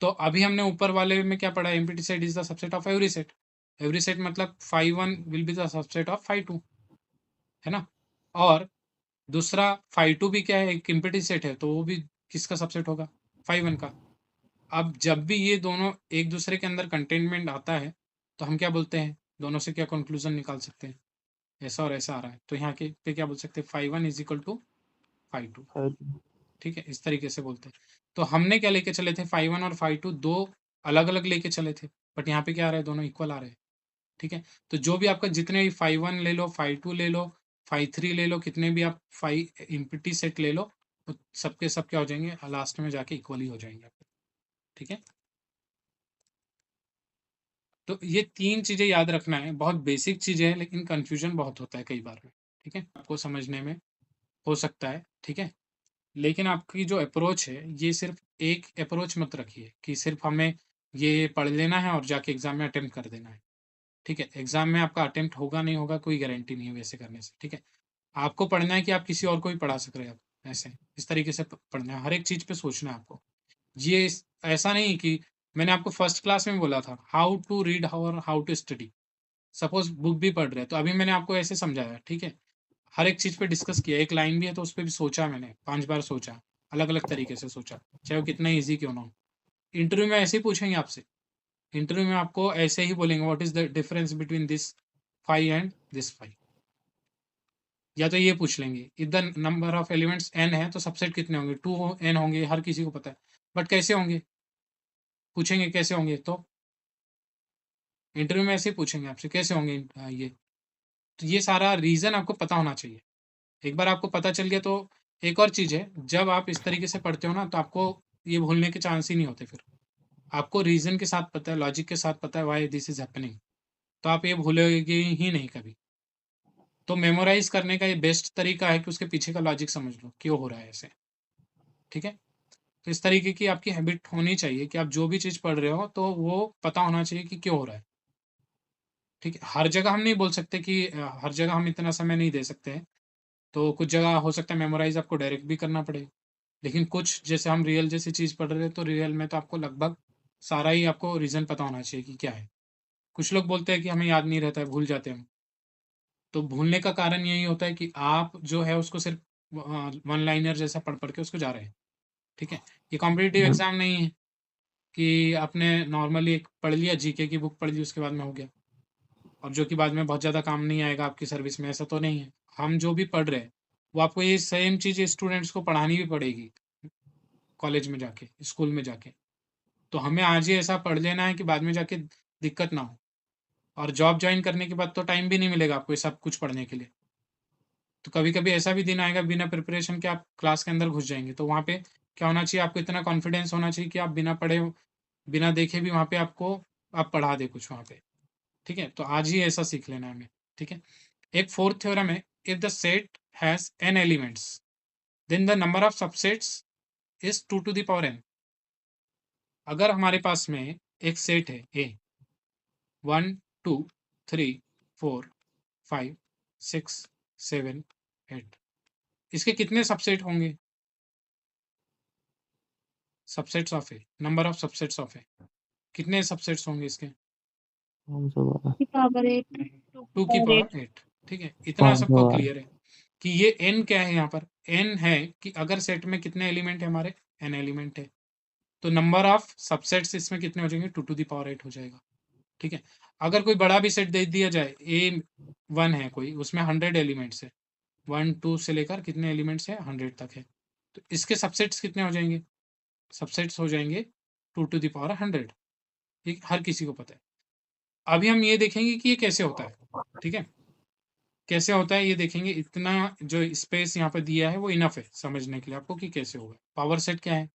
तो अभी हमने ऊपर वाले में क्या पढ़ा? Empty set is the subset of every set. Every set मतलब phi 1 will be the subset of phi 2, है ना। और दूसरा phi 2 भी क्या है? एक एम्प्टी सेट है, तो वो भी किसका सबसेट होगा? phi 1 का। अब जब भी ये दोनों एक दूसरे के अंदर कंटेनमेंट आता है, तो हम क्या बोलते हैं? दोनों से क्या कंक्लूजन निकाल सकते हैं? ऐसा और ऐसा आ रहा है, तो यहाँ के पे क्या बोल सकते हैं? phi 1 is equal to phi 2, ठीक है। इस तरीके से बोलते हैं। तो हमने क्या लेके चले थे? phi 1 और phi 2 दो अलग अलग लेके चले थे, बट यहाँ पे क्या आ रहा है? दोनों इक्वल आ रहे हैं, ठीक है। तो जो भी आपका जितने भी phi 1 ले लो, phi 2 ले लो, phi 3 ले लो, कितने भी आप phi एम्प्टी सेट ले लो, तो सबके सब क्या हो जाएंगे? लास्ट में जाके इक्वल ही हो जाएंगे आपके, ठीक है। तो ये तीन चीजें याद रखना है, बहुत बेसिक चीजें हैं, लेकिन कंफ्यूजन बहुत होता है कई बार में, ठीक है। आपको समझने में हो सकता है, ठीक है। लेकिन आपकी जो अप्रोच है, ये सिर्फ एक अप्रोच मत रखिए कि सिर्फ हमें ये पढ़ लेना है और जाके एग्जाम में अटेम्प्ट कर देना है, ठीक है। एग्जाम में आपका अटेम्प्ट होगा नहीं होगा कोई गारंटी नहीं है वैसे करने से, ठीक है। आपको पढ़ना है कि आप किसी और को भी पढ़ा सक रहे हैं, आप ऐसे इस तरीके से पढ़ना है, हर एक चीज पे सोचना है आपको। ये ऐसा नहीं कि मैंने आपको फर्स्ट क्लास में बोला था हाउ टू रीड और how to study. Suppose book भी पढ़ रहे हैं, तो अभी मैंने आपको ऐसे समझाया, ठीक है। हर एक चीज पे डिस्कस किया, एक लाइन भी है तो उस पर भी सोचा, मैंने 5 बार सोचा, अलग अलग तरीके से सोचा, चाहे वो कितना ईजी क्यों ना हो। इंटरव्यू में ऐसे ही पूछेंगे आपसे, इंटरव्यू में आपको ऐसे ही बोलेंगे what is the difference between this five and this five. या तो ये पूछ लेंगे if the number of elements n है तो सबसेट कितने होंगे? 2 n होंगे, हर किसी को पता है, बट कैसे होंगे? पूछेंगे कैसे होंगे, तो इंटरव्यू में ऐसे ही पूछेंगे आपसे कैसे होंगे ये। तो ये सारा रीजन आपको पता होना चाहिए। एक बार आपको पता चल गया तो एक और चीज है, जब आप इस तरीके से पढ़ते हो ना, तो आपको ये भूलने के चांस ही नहीं होते। फिर आपको रीजन के साथ पता है, लॉजिक के साथ पता है व्हाई दिस इज हैपनिंग, तो आप ये भूलोगे ही नहीं कभी। तो मेमोराइज करने का ये बेस्ट तरीका है कि उसके पीछे का लॉजिक समझ लो क्यों हो रहा है ऐसे, ठीक है। तो इस तरीके की आपकी हैबिट होनी चाहिए कि आप जो भी चीज पढ़ रहे हो तो वो पता होना चाहिए कि क्यों हो रहा है, ठीक है। हर जगह हम नहीं बोल सकते कि हर जगह हम इतना समय नहीं दे सकते हैं, तो कुछ जगह हो सकता है मेमोराइज आपको डायरेक्ट भी करना पड़े। लेकिन कुछ जैसे हम रियल जैसी चीज पढ़ रहे हैं, तो रियल में तो आपको लगभग सारा ही आपको रीजन पता होना चाहिए कि क्या है। कुछ लोग बोलते हैं कि हमें याद नहीं रहता है, भूल जाते हैं हम। तो भूलने का कारण यही होता है कि आप जो है उसको सिर्फ वन लाइनर जैसा पढ़ पढ़ के उसको जा रहे हैं, ठीक है। ये कॉम्पिटिटिव एग्जाम नहीं है कि आपने नॉर्मली एक पढ़ लिया, जीके की बुक पढ़ ली, उसके बाद में हो गया, और जो कि बाद में बहुत ज़्यादा काम नहीं आएगा आपकी सर्विस में, ऐसा तो नहीं है। हम जो भी पढ़ रहे हैं वो आपको ये सेम चीज़ स्टूडेंट्स को पढ़ानी भी पड़ेगी कॉलेज में जाके, स्कूल में जाके। तो हमें आज ही ऐसा पढ़ लेना है कि बाद में जाके दिक्कत ना हो, और जॉब ज्वाइन करने के बाद तो टाइम भी नहीं मिलेगा आपको ये सब कुछ पढ़ने के लिए। तो कभी-कभी ऐसा भी दिन आएगा बिना प्रिपरेशन के आप क्लास के अंदर घुस जाएँगे, तो वहाँ पे क्या होना चाहिए, आपको इतना कॉन्फिडेंस होना चाहिए कि आप बिना पढ़े, बिना देखे भी वहाँ पे आपको आप पढ़ा दें कुछ वहाँ पे, ठीक है? तो आज ही ऐसा सीख लेना है हमें, ठीक है? एक फोर्थ थ्योरम है, if the set has n elements, then the number of subsets is 2 to the power n। अगर हमारे पास में एक सेट है A, 1, 2, 3, 4, 5, 6, 7, 8, इसके कितने सबसेट होंगे? Subsets of A, number of subsets of A, कितने सबसेट्स होंगे इसके? पावर 8 2 की पावर 8, ठीक है? इतना सबको क्लियर है कि ये n क्या है यहाँ पर? n है कि अगर सेट में कितने एलिमेंट है हमारे, n एलिमेंट है, तो नंबर ऑफ सबसेट्स इसमें कितने हो जाएंगे? 2 टू द पावर 8 हो जाएगा, ठीक है? अगर कोई बड़ा भी सेट दे दिया जाए, A1 है कोई, उसमें 100 एलिमेंट्स है, 1, 2 से लेकर कितने एलिमेंट्स है? 100 तक है, तो इसके सबसेट्स कितने हो जाएंगे? सबसेट्स हो जाएंगे 2 टू द पावर 100, ठीक? हर किसी को पता है। अभी हम ये देखेंगे कि ये कैसे होता है, ठीक है? कैसे होता है ये देखेंगे। इतना जो स्पेस यहाँ पे दिया है वो इनफ है समझने के लिए आपको कि कैसे होगा। पावर सेट क्या है?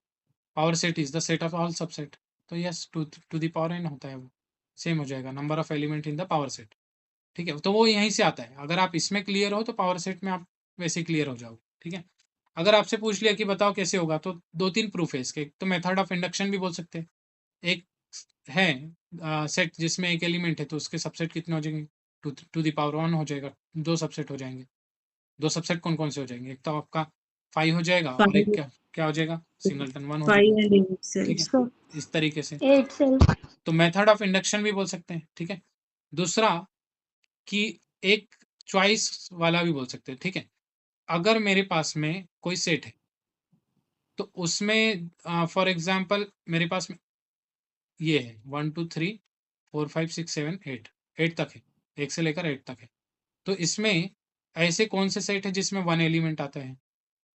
Power set is the set of all subset, तो yes, two the power n होता है वो, सेम हो जाएगा, number of element in the power set, ठीक है? तो वो यहीं से आता है। अगर आप इसमें क्लियर हो तो पावर सेट में आप वैसे क्लियर हो जाओगे, ठीक है? अगर आपसे पूछ लिया कि बताओ कैसे होगा, तो 2-3 प्रूफ है इसके। एक तो मेथड ऑफ इंडक्शन भी बोल सकते हैं। एक है सेट जिसमें एक एलिमेंट है, तो उसके सबसेट कितने हो जाएंगे? टू द पावर 1 हो जाएगा, 2 सबसेट हो जाएंगे। 2 सबसेट कौन-कौन से हो जाएंगे? एक तो आपका 5 हो जाएगा और एक क्या क्या हो जाएगा? सिंगलटन 1 हो जाएगा, ठीक है? इस तरीके से 8 सेल्स। तो मेथड ऑफ इंडक्शन भी बोल सकते हैं, ठीक है? दूसरा कि एक चॉइस वाला भी बोल सकते हैं, ठीक है? अगर मेरे पास में कोई सेट है, तो उसमें फॉर एग्ज़ाम्पल मेरे पास में ये है 1, 2, 3, 4, 5, 6, 7, 8, 8 तक है, 1 से लेकर 8 तक है। तो इसमें ऐसे कौन से सेट है जिसमें 1 एलिमेंट आता है?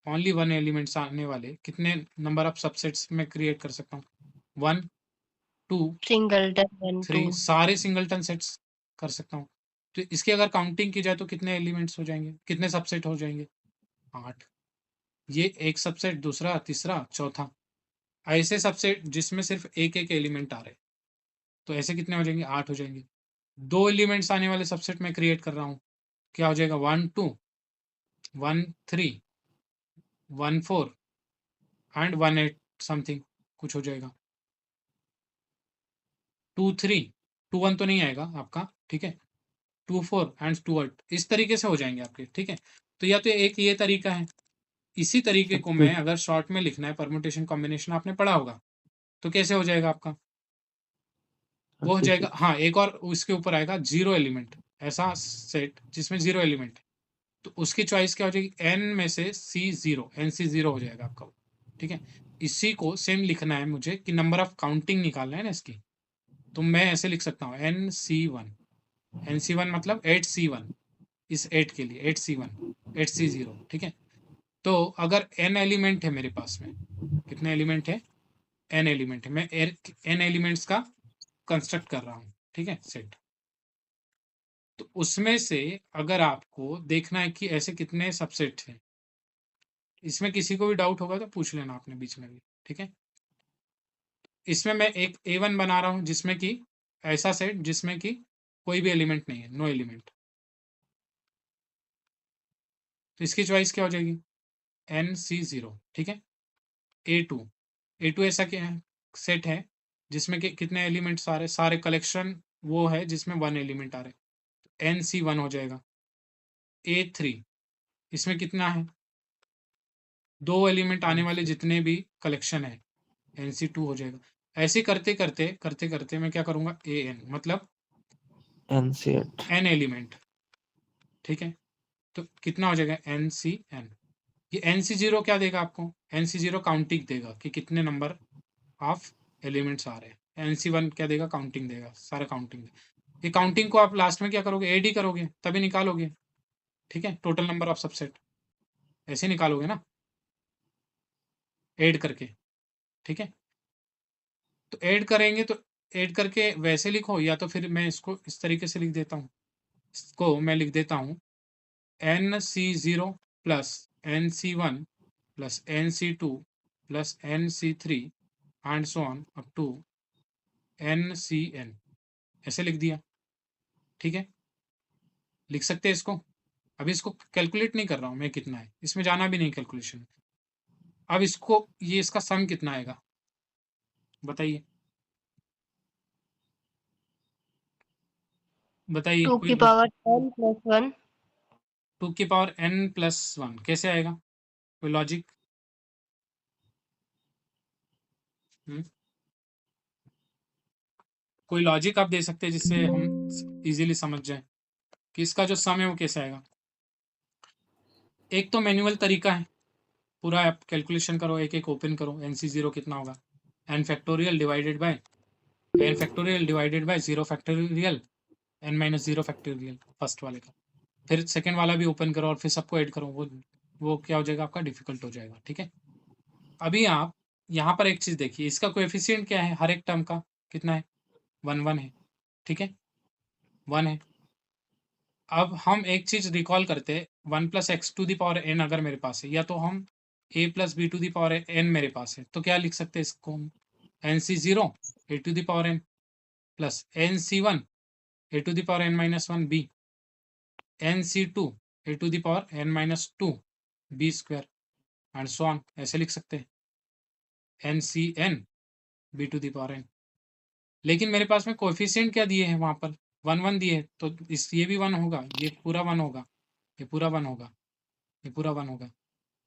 ओनली 1 एलिमेंट्स आने वाले कितने नंबर ऑफ सबसेट्स मैं क्रिएट कर सकता हूँ? 1, 2, सिंगलटन 1 3, 2 सारे सिंगलटन सेट्स कर सकता हूँ। तो इसकी अगर काउंटिंग की जाए तो कितने एलिमेंट्स हो जाएँगे? कितने सबसेट हो जाएँगे? 8। ये एक सबसेट, दूसरा, तीसरा, चौथा। ऐसे सबसेट जिसमें सिर्फ़ एक-एक एलिमेंट आ रहे हैं, तो ऐसे कितने हो जाएंगे? 8 हो जाएंगे। 2 एलिमेंट्स आने वाले सबसेट मैं क्रिएट कर रहा हूँ, क्या हो जाएगा? 1 2, 1 3, 1 4 एंड 1 8 समथिंग कुछ हो जाएगा। 2 3, 2 1 तो नहीं आएगा आपका, ठीक है? 2 4 एंड 2 8 इस तरीके से हो जाएंगे आपके, ठीक है? तो या तो एक ये तरीका है। इसी तरीके को मैं अगर शॉर्ट में लिखना है, परम्यूटेशन कॉम्बिनेशन आपने पढ़ा होगा, तो कैसे हो जाएगा आपका? वो हो जाएगा, हाँ, एक और उसके ऊपर आएगा 0 एलिमेंट, ऐसा सेट जिसमें 0 एलिमेंट है, तो उसकी चॉइस क्या हो जाएगी? n में से C0, NC0 हो जाएगा आपका वो, ठीक है? इसी को सेम लिखना है मुझे कि नंबर ऑफ काउंटिंग निकालना है ना इसकी, तो मैं ऐसे लिख सकता हूँ NC1, NC1 मतलब 8C1, इस 8 के लिए 8C1, 8C0, ठीक है? तो अगर n एलिमेंट है मेरे पास में, कितने एलिमेंट है? n एलिमेंट है, मैं n एलिमेंट्स का कंस्ट्रक्ट कर रहा हूँ, ठीक है, सेट। तो उसमें से अगर आपको देखना है कि ऐसे कितने सबसेट हैं, इसमें किसी को भी डाउट होगा तो पूछ लेना आपने बीच में भी, ठीक है? इसमें मैं एक A1 बना रहा हूँ जिसमें कि ऐसा सेट जिसमें कि कोई भी एलिमेंट नहीं है, नो एलिमेंट। तो इसकी चॉइस क्या हो जाएगी? NC0, ठीक है? A2, A2 ऐसा क्या है? सेट है जिसमें कि कितने एलिमेंट्स आ रहे हैं? सारे कलेक्शन वो है जिसमें 1 एलिमेंट आ रहे हैं, NC1 हो जाएगा। A3 इसमें कितना है? 2 एलिमेंट आने वाले जितने भी कलेक्शन है, NC2 हो जाएगा। ऐसे करते-करते मैं क्या करूँगा? AN मतलब NC8 n एलिमेंट, ठीक है? तो कितना हो जाएगा? NCn। ये NC0 क्या देगा आपको? NC0 काउंटिंग देगा कि कितने नंबर ऑफ एलिमेंट्स आ रहे हैं। NC1 क्या देगा? काउंटिंग देगा, सारा काउंटिंग देगा। ये काउंटिंग को आप लास्ट में क्या करोगे? ऐड ही करोगे, तभी निकालोगे, ठीक है? टोटल नंबर ऑफ सबसेट ऐसे निकालोगे ना, ऐड करके, ठीक है? तो ऐड करेंगे तो ऐड करके वैसे लिखो, या तो फिर मैं इसको इस तरीके से लिख देता हूँ। इसको मैं लिख देता हूँ NC0 plus NC1 plus NC2 plus NC3 and so on up to NCN, ऐसे लिख दिया। ठीक है, लिख सकते हैं इसको। अभी इसको कैलकुलेट नहीं कर रहा हूं मैं कितना है, इसमें जाना भी नहीं कैलकुलेशन। अब इसको, ये इसका सम कितना आएगा बताइए, बताइए 2 की पावर n प्लस 1। 2 की पावर n+1 कैसे आएगा, कोई लॉजिक? कोई लॉजिक आप दे सकते हैं जिससे हम इजीली समझ जाए कि इसका जो सम है वो कैसे आएगा। एक तो मैनुअल तरीका है, पूरा आप कैलकुलेशन करो, एक एक ओपन करो, NC0 कितना होगा, n factorial divided by n factorial divided by 0 factorial n-0 factorial, first वाले का। फिर सेकेंड वाला भी ओपन करो और फिर सबको ऐड करो, वो क्या हो जाएगा आपका, डिफिकल्ट हो जाएगा। ठीक है, अभी आप यहाँ पर एक चीज देखिए, इसका कोएफिशिएंट क्या है, हर एक टर्म का कितना है, 1 है। ठीक है, 1 है। अब हम एक चीज रिकॉल करते हैं, 1 + x⁴n अगर मेरे पास है, या तो हम a + b⁴n मेरे पास है, तो क्या लिख सकते हैं इसको हम, NC0 a⁴n plus NC1 a⁴n-1b NC2 a⁴n-2 b² and so on, ऐसे लिख सकते हैं NCN b⁴n। लेकिन मेरे पास में कोएफिशिएंट क्या दिए हैं, वहां पर 1 दिए है, तो ये भी 1 होगा, ये पूरा 1 होगा, ये पूरा 1 होगा, ये पूरा 1 होगा।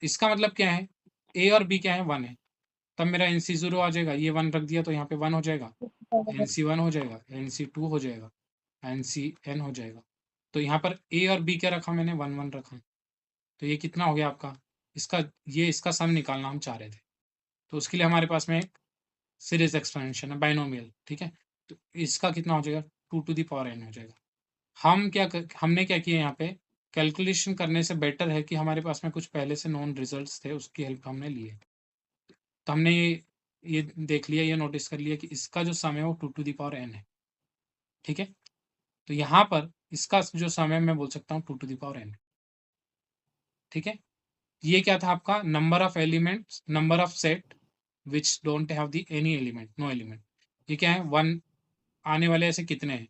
इसका मतलब क्या है, a और b क्या है, 1 है, तब मेरा NC0 आ जाएगा, ये 1 रख दिया तो यहाँ पे 1 हो जाएगा, NC1 हो जाएगा, NC2 हो जाएगा, NCN हो जाएगा। तो यहाँ पर a और b क्या रखा मैंने, 1 रखा। तो ये कितना हो गया आपका, इसका सम निकालना हम चाह रहे थे, तो उसके लिए हमारे पास में एक सीरीज एक्सपेंशन है, बाइनोमियल। ठीक है, तो इसका कितना हो जाएगा, 2n हो जाएगा। हमने क्या किया यहाँ पे, कैलकुलेशन करने से बेटर है कि हमारे पास में कुछ पहले से नॉन रिजल्ट्स थे, उसकी हेल्प हमने ली है। तो हमने ये देख लिया, ये नोटिस कर लिया कि इसका जो सम है वो 2n है। ठीक है, तो यहाँ पर इसका जो सम है मैं बोल सकता हूँ 2n। ठीक है, ये क्या था आपका, number of elements, number of set which don't have the any element, no element. ये क्या है, 1 आने वाले ऐसे कितने हैं,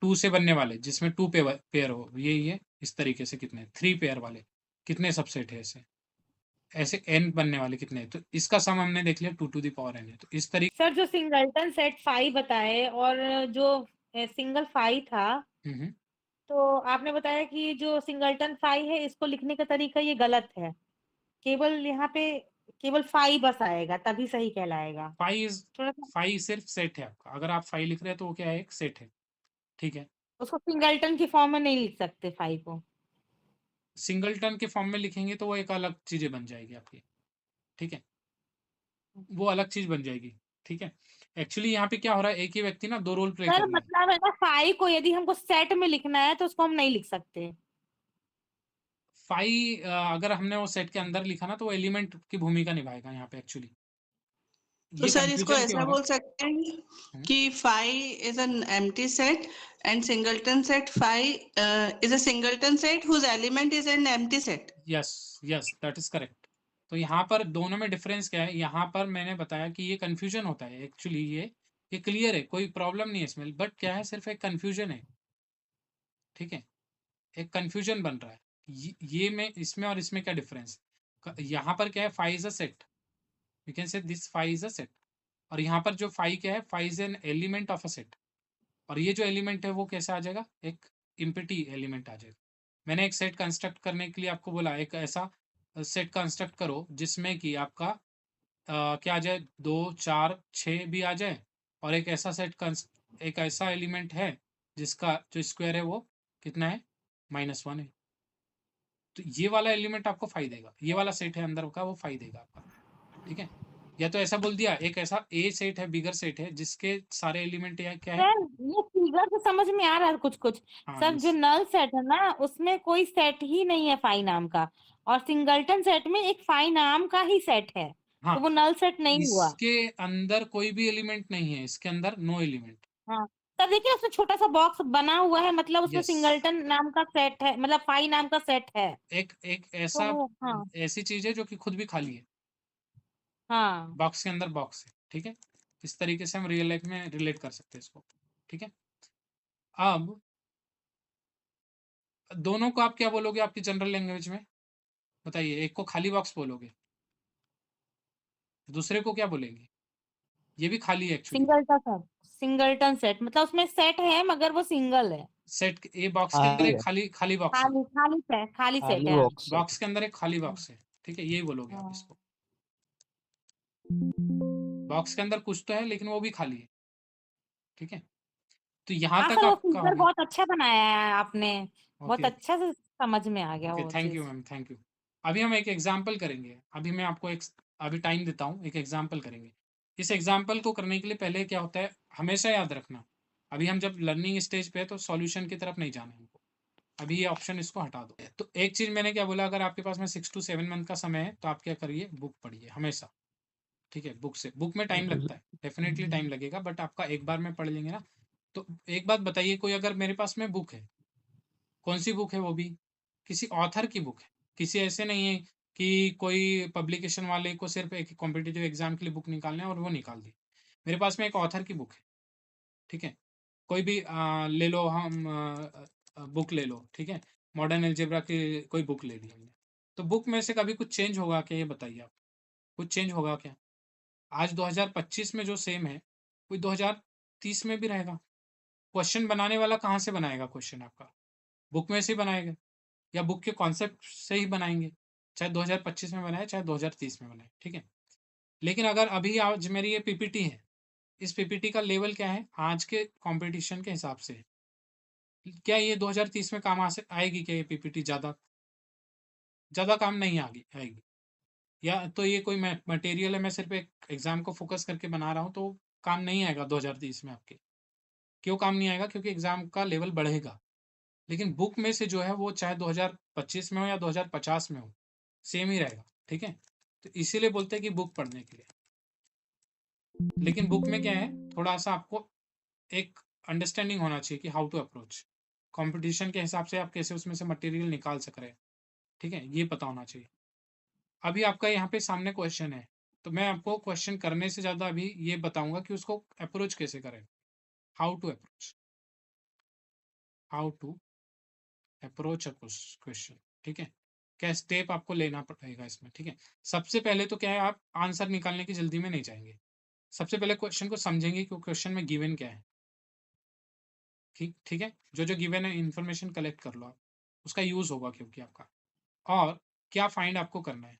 2 से बनने वाले जिसमें 2 पेयर हो, ये इस तरीके से कितने, 3 पेयर वाले कितने सबसेट है, ऐसे n बनने वाले कितने हैं। तो इसका सम हमने देख लिया 2n है। तो इस तरीके सर जो सिंगलटन सेट 5 बताए और जो सिंगल 5 था, तो आपने बताया कि जो सिंगलटन 5 है इसको लिखने का तरीका ये गलत है, केवल यहाँ पे केवल 5 बस आएगा तभी सही कहलाएगा। 5 सिर्फ सेट है आपका, अगर आप 5 लिख रहे हैं तो वो क्या है, एक सेट है। ठीक है, उसको सिंगलटन की फॉर्म में नहीं लिख सकते 5 को। सिंगलटन के फॉर्म में लिखेंगे तो वो एक अलग चीजें बन जाएगी आपकी। ठीक है, वो अलग चीज बन जाएगी। ठीक है, एक्चुअली यहाँ पे क्या हो रहा है, एक ही व्यक्ति ना 2 रोल प्ले कर सर रहा है। मतलब है ना 5 को यदि हमको सेट में लिखना है तो उसको हम नहीं लिख सकते। 5 अगर हमने वो सेट के अंदर लिखा ना तो वो एलिमेंट की भूमिका निभाएगा यहाँ पे एक्चुअली। तो सर इसको confusion क्यों ऐसा हो रहा बोल सकते हैं कि phi is an empty set and singleton set phi is a singleton set whose element is an empty set. Yes yes, that is correct. तो यहाँ पर दोनों में डिफरेंस क्या है, यहाँ पर मैंने बताया कि ये कंफ्यूजन होता है एक्चुअली, ये क्लियर है, कोई प्रॉब्लम नहीं है इसमें, बट क्या है, सिर्फ एक कंफ्यूजन है। ठीक है, एक कंफ्यूजन बन रहा है, ये में इसमें और इसमें क्या डिफरेंस, यहाँ पर क्या है, five is a set, you can say this five is a set, और यहाँ पर जो फाइव क्या है, five is an element of a set, और ये जो एलिमेंट है वो कैसे आ जाएगा, एक इम्पिटी एलिमेंट आ जाएगा। मैंने एक सेट कंस्ट्रक्ट करने के लिए आपको बोला, एक ऐसा सेट कंस्ट्रक्ट करो जिसमें कि आपका क्या आ जाए, 2 4 6 भी आ जाए, और एक ऐसा एक ऐसा एलिमेंट है जिसका जो स्क्वायर है वो कितना है, -1 है। तो ये वाला एलिमेंट आपको 5 देगा, ये वाला सेट है अंदर का वो 5 देगा आपका। ठीक है, या तो ऐसा बोल दिया, एक ऐसा ए सेट है, बिगर सेट है, जिसके सारे एलिमेंट क्या है। सर ये फिगर तो समझ में आ रहा है कुछ कुछ। हाँ, सर जो नल सेट है ना उसमें कोई सेट ही नहीं है फाई नाम का, और सिंगलटन सेट में एक फाई नाम का ही सेट है, हाँ, तो वो नल सेट नहीं हुआ। इसके अंदर कोई भी एलिमेंट नहीं है, इसके अंदर नो एलिमेंट। हाँ सर देखिए उसमें छोटा सा बॉक्स बना हुआ है, मतलब उसमें यस, सिंगलटन नाम का सेट है, मतलब फाई नाम का सेट है। एक एक तो ऐसा वो हाँ ऐसी चीज है जो कि खुद भी खाली है, हाँ बॉक्स के अंदर बॉक्स है, ठीक है। इस तरीके से हम रियल लाइफ में रिलेट कर सकते हैं इसको, ठीक है। अब दोनों को आप क्या बोलोगे आपकी जनरल लैंग्वेज में, बताइए। एक को खाली बॉक्स बोलोगे, दूसरे को क्या बोलेंगे? ये भी खाली है actually. Singleton set, singleton set मतलब उसमें सेट है मगर वो सिंगल है। सेट, ये बॉक्स के अंदर खाली एक है, खाली खाली बॉक्स है, खाली खाली सेट, खाली सेट खाली है। बॉक्स है। बॉक्स के अंदर एक खाली बॉक्स है, ठीक है, यही बोलोगे आप हाँ। इसको। बॉक्स के अंदर कुछ तो है लेकिन वो भी खाली है, ठीक है। तो यहाँ हाँ तक सर वो आपका हो फिगर गया। बहुत अच्छा बनाया है आपने, बहुत ओके, अच्छा से समझ में आ गया ओके, वो थैंक यू चीज। Ma'am, thank you. अभी हम एक एग्जाम्पल करेंगे, अभी मैं आपको एक अभी टाइम देता हूँ, एक एग्जाम्पल करेंगे। इस एग्जाम्पल को करने के लिए पहले क्या होता है, हमेशा याद रखना, अभी हम जब लर्निंग स्टेज पे है तो सॉल्यूशन की तरफ नहीं जाना है हमको। अभी ये ऑप्शन इसको हटा दो। तो एक चीज मैंने क्या बोला, अगर आपके पास में 6 to 7 मंथ का समय है तो आप क्या करिए, बुक पढ़िए हमेशा, ठीक है। बुक से, बुक में टाइम लगता है, डेफिनेटली टाइम लगेगा, बट आपका एक बार में पढ़ लेंगे ना। तो एक बात बताइए, कोई अगर मेरे पास में बुक है, कौन सी बुक है, वो भी किसी ऑथर की बुक है, किसी ऐसे नहीं है कि कोई पब्लिकेशन वाले को सिर्फ एक कॉम्पिटिटिव एग्जाम के लिए बुक निकालना है और वो निकाल दी। मेरे पास में एक ऑथर की बुक है, ठीक है। कोई भी ले लो, हम बुक ले लो, ठीक है। मॉडर्न अलजेब्रा की कोई बुक ले ली हमने, तो बुक में से कभी कुछ चेंज होगा क्या, ये बताइए आप। कुछ चेंज होगा क्या? आज 2025 में जो सेम है वही 2030 में भी रहेगा। क्वेश्चन बनाने वाला कहाँ से बनाएगा क्वेश्चन आपका? बुक में से ही बनाएगा, या बुक के कॉन्सेप्ट से ही बनाएंगे, चाहे 2025 में बनाए चाहे 2030 में बनाए, ठीक है। लेकिन अगर अभी आज मेरी ये पीपीटी है, इस पीपीटी का लेवल क्या है आज के कंपटीशन के हिसाब से, क्या ये 2030 में काम आएगी क्या? ये पीपीटी ज़्यादा ज़्यादा काम नहीं आएगी। या तो ये कोई मटेरियल है, मैं सिर्फ एक एग्जाम को फोकस करके बना रहा हूँ, तो काम नहीं आएगा 2030 में आपके। क्यों काम नहीं आएगा? क्योंकि एग्जाम का लेवल बढ़ेगा। लेकिन बुक में से जो है वो चाहे 2025 में हो या 2050 में हो, सेम ही रहेगा, ठीक है। तो इसीलिए बोलते हैं कि बुक पढ़ने के लिए। लेकिन बुक में क्या है, थोड़ा सा आपको एक अंडरस्टैंडिंग होना चाहिए कि हाउ टू अप्रोच कंपटीशन के हिसाब से, आप कैसे उसमें से मटेरियल निकाल सक रहे हैं, ठीक है, ये पता होना चाहिए। अभी आपका यहाँ पे सामने क्वेश्चन है, तो मैं आपको क्वेश्चन करने से ज़्यादा अभी ये बताऊंगा कि उसको अप्रोच कैसे करें, how to approach, how to approach a question, ठीक है। क्या स्टेप आपको लेना पड़ेगा इसमें, ठीक है। सबसे पहले तो क्या है, आप आंसर निकालने की जल्दी में नहीं जाएंगे, सबसे पहले क्वेश्चन को समझेंगे कि क्वेश्चन में गिवन क्या है, ठीक ठीक है। जो जो गिवन है इन्फॉर्मेशन कलेक्ट कर लो आप, उसका यूज होगा क्योंकि आपका। और क्या फाइंड आपको करना है,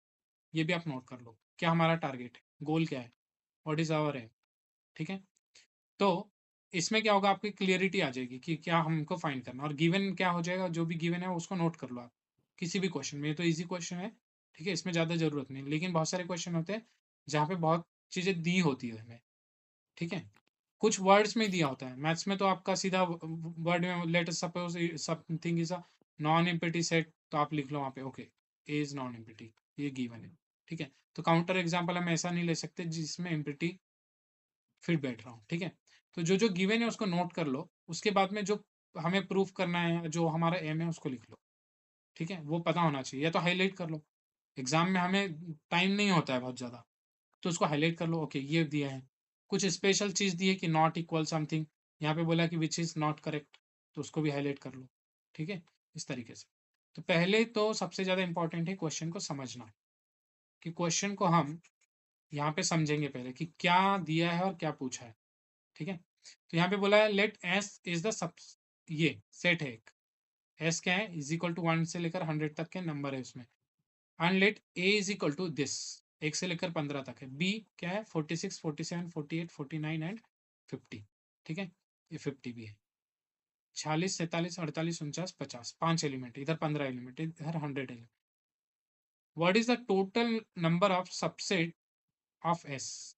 ये भी आप नोट कर लो, क्या हमारा टारगेट है, गोल क्या है, व्हाट इज आवर एम, ठीक है। तो इसमें क्या होगा, आपकी क्लियरिटी आ जाएगी कि क्या हमको फाइंड करना, और गिवन क्या हो जाएगा, जो भी गिवन है उसको नोट कर लो आप किसी भी क्वेश्चन में। ये तो इजी क्वेश्चन है, ठीक है, इसमें ज़्यादा जरूरत नहीं, लेकिन बहुत सारे क्वेश्चन होते हैं जहाँ पे बहुत चीज़ें दी होती है हमें, ठीक है। कुछ वर्ड्स में दिया होता है, मैथ्स में तो आपका सीधा वर्ड में, let suppose something is a non empty set, तो आप लिख लो वहाँ पे okay, A is non empty, ये गिवन है, ठीक है। तो काउंटर एग्जाम्पल हम ऐसा नहीं ले सकते जिसमें एम्प्टी फिर बैठ रहा हूँ, ठीक है। तो जो जो गिवन है उसको नोट कर लो, उसके बाद में जो हमें प्रूफ करना है, जो हमारा एम है उसको लिख लो, ठीक है। वो पता होना चाहिए, या तो हाईलाइट कर लो, एग्जाम में हमें टाइम नहीं होता है बहुत ज़्यादा, तो उसको हाईलाइट कर लो, ओके ये दिया है। कुछ स्पेशल चीज़ दी है कि नॉट इक्वल समथिंग, यहाँ पे बोला कि विच इज़ नॉट करेक्ट, तो उसको भी हाईलाइट कर लो, ठीक है, इस तरीके से। तो पहले तो सबसे ज़्यादा इंपॉर्टेंट है क्वेश्चन को समझना, कि क्वेश्चन को हम यहाँ पे समझेंगे पहले कि क्या दिया है और क्या पूछा है, ठीक है। तो यहाँ पे बोला है late S is the sub, ये सेट है एक, एस क्या है, इज इक्वल टू 1 से लेकर 100 तक के नंबर है उसमें, and let A is equal to this, 1 से लेकर 15 तक है। बी क्या है, 46, 47, 48, 49 एंड 50, ठीक है, ये 50 भी है। 46, 47, 48, 49, 50, 5 एलिमेंट, इधर 15 एलिमेंट, इधर 100 element. What is the total number of subset of S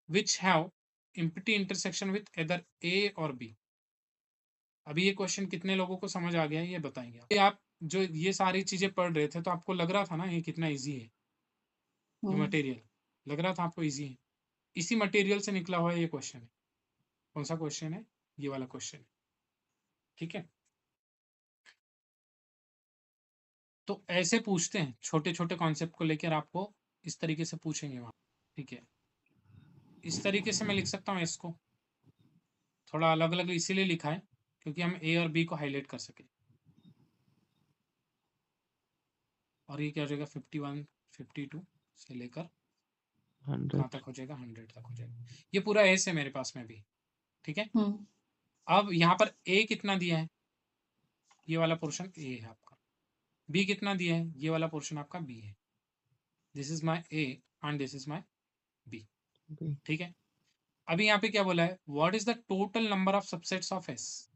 which have empty intersection with either A और बी। अभी ये क्वेश्चन कितने लोगों को समझ आ गया है, ये बताएंगे आप। आप जो ये सारी चीजें पढ़ रहे थे तो आपको लग रहा था ना ये कितना इजी है, ये मटेरियल लग रहा था आपको इजी है, इसी मटेरियल से निकला हुआ ये क्वेश्चन है, कौन सा क्वेश्चन है? ये वाला क्वेश्चन, ठीक है। तो ऐसे पूछते हैं, छोटे छोटे कॉन्सेप्ट को लेकर आपको इस तरीके से पूछेंगे वहां, ठीक है। इस तरीके से मैं लिख सकता हूँ इसको, थोड़ा अलग अलग इसीलिए लिखा है क्योंकि हम ए और बी को हाईलाइट कर सके। और ये क्या हो जाएगा? 51 52 से लेकर कहाँ 100. तक हो जाएगा? 100 तक हो जाएगा। ये पूरा एस है मेरे पास में भी, ठीक है। हम्म, अब यहाँ पर ए कितना दिया है? ये वाला पोर्शन ए है आपका। बी कितना दिया है? ये वाला पोर्शन आपका बी है। This is my A and this is my B, B. ठीक है। अभी यहाँ पे क्या बोला है? What is the total number of subsets of S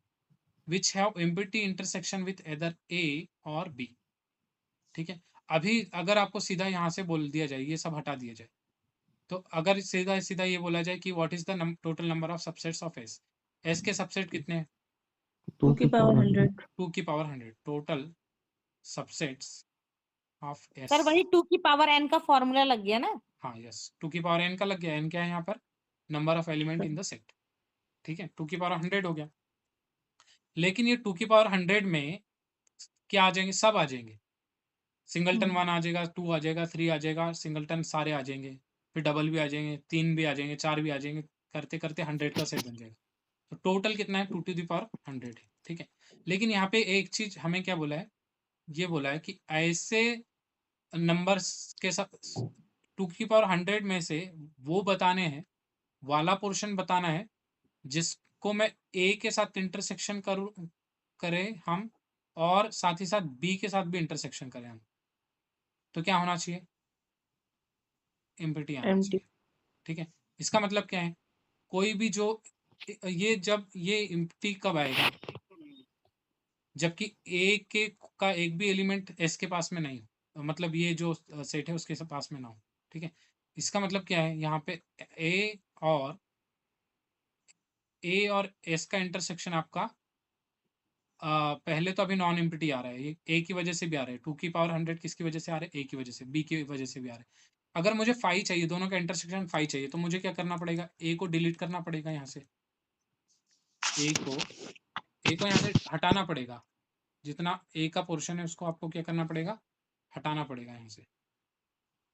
which have empty intersection with either A और बी, ठीक है। अभी अगर आपको सीधा यहाँ से बोल दिया जाए, ये सब हटा दिया जाए, तो अगर सीधा सीधा ये बोला जाए कि what is the total number of subsets of S, S के सबसेट कितने हैं? 2 की पावर 100. 2 की power 100 total subsets of S. Sir वही 2 की पावर n का फॉर्मूला लग गया ना? हाँ यस, 2 की पावर n का लग गया। n क्या है यहाँ पर? Number of element in the set, ठीक है। 2 की पावर 100 हो गया। लेकिन ये 2 की पावर 100 में क्या आ जाएंगे? सब आ जाएंगे। सिंगलटन 1 आ जाएगा, 2 आ जाएगा, 3 आ जाएगा, सिंगलटन सारे आ जाएंगे, फिर डबल भी आ जाएंगे, 3 भी आ जाएंगे, 4 भी आ जाएंगे, करते करते 100 का सेट बन जाएगा। तो टोटल कितना है? 2 टू द पावर 100 है, ठीक है। लेकिन यहाँ पे एक चीज हमें क्या बोला है? ये बोला है कि ऐसे नंबर्स के साथ 2 की पावर 100 में से वो बताने हैं, वाला पोर्शन बताना है जिसको मैं ए के साथ इंटरसेक्शन करें हम, और साथ ही साथ बी के साथ भी इंटरसेक्शन करें हम। तो क्या होना चाहिए? एम्प्टी आना चाहिए, ठीक है। इसका मतलब क्या है? कोई भी जो ये जब ये एम्प्टी कब आएगा? जबकि ए के का एक भी एलिमेंट एस के पास में नहीं हो, मतलब ये जो सेट है उसके पास में ना हो, ठीक है। इसका मतलब क्या है? यहाँ पे ए और एस का इंटरसेक्शन आपका पहले तो अभी नॉन एम्प्टी आ रहा है, ये ए की वजह से भी आ रहा है। 2 की पावर 100 किसकी वजह से आ रहा है? ए की वजह से, बी की वजह से भी आ रहा है। अगर मुझे 5 चाहिए, दोनों का इंटरसेक्शन 5 चाहिए, तो मुझे क्या करना पड़ेगा? ए को डिलीट करना पड़ेगा यहाँ से, ए को यहाँ से हटाना पड़ेगा। जितना ए का पोर्शन है उसको आपको क्या करना पड़ेगा? हटाना पड़ेगा यहाँ से।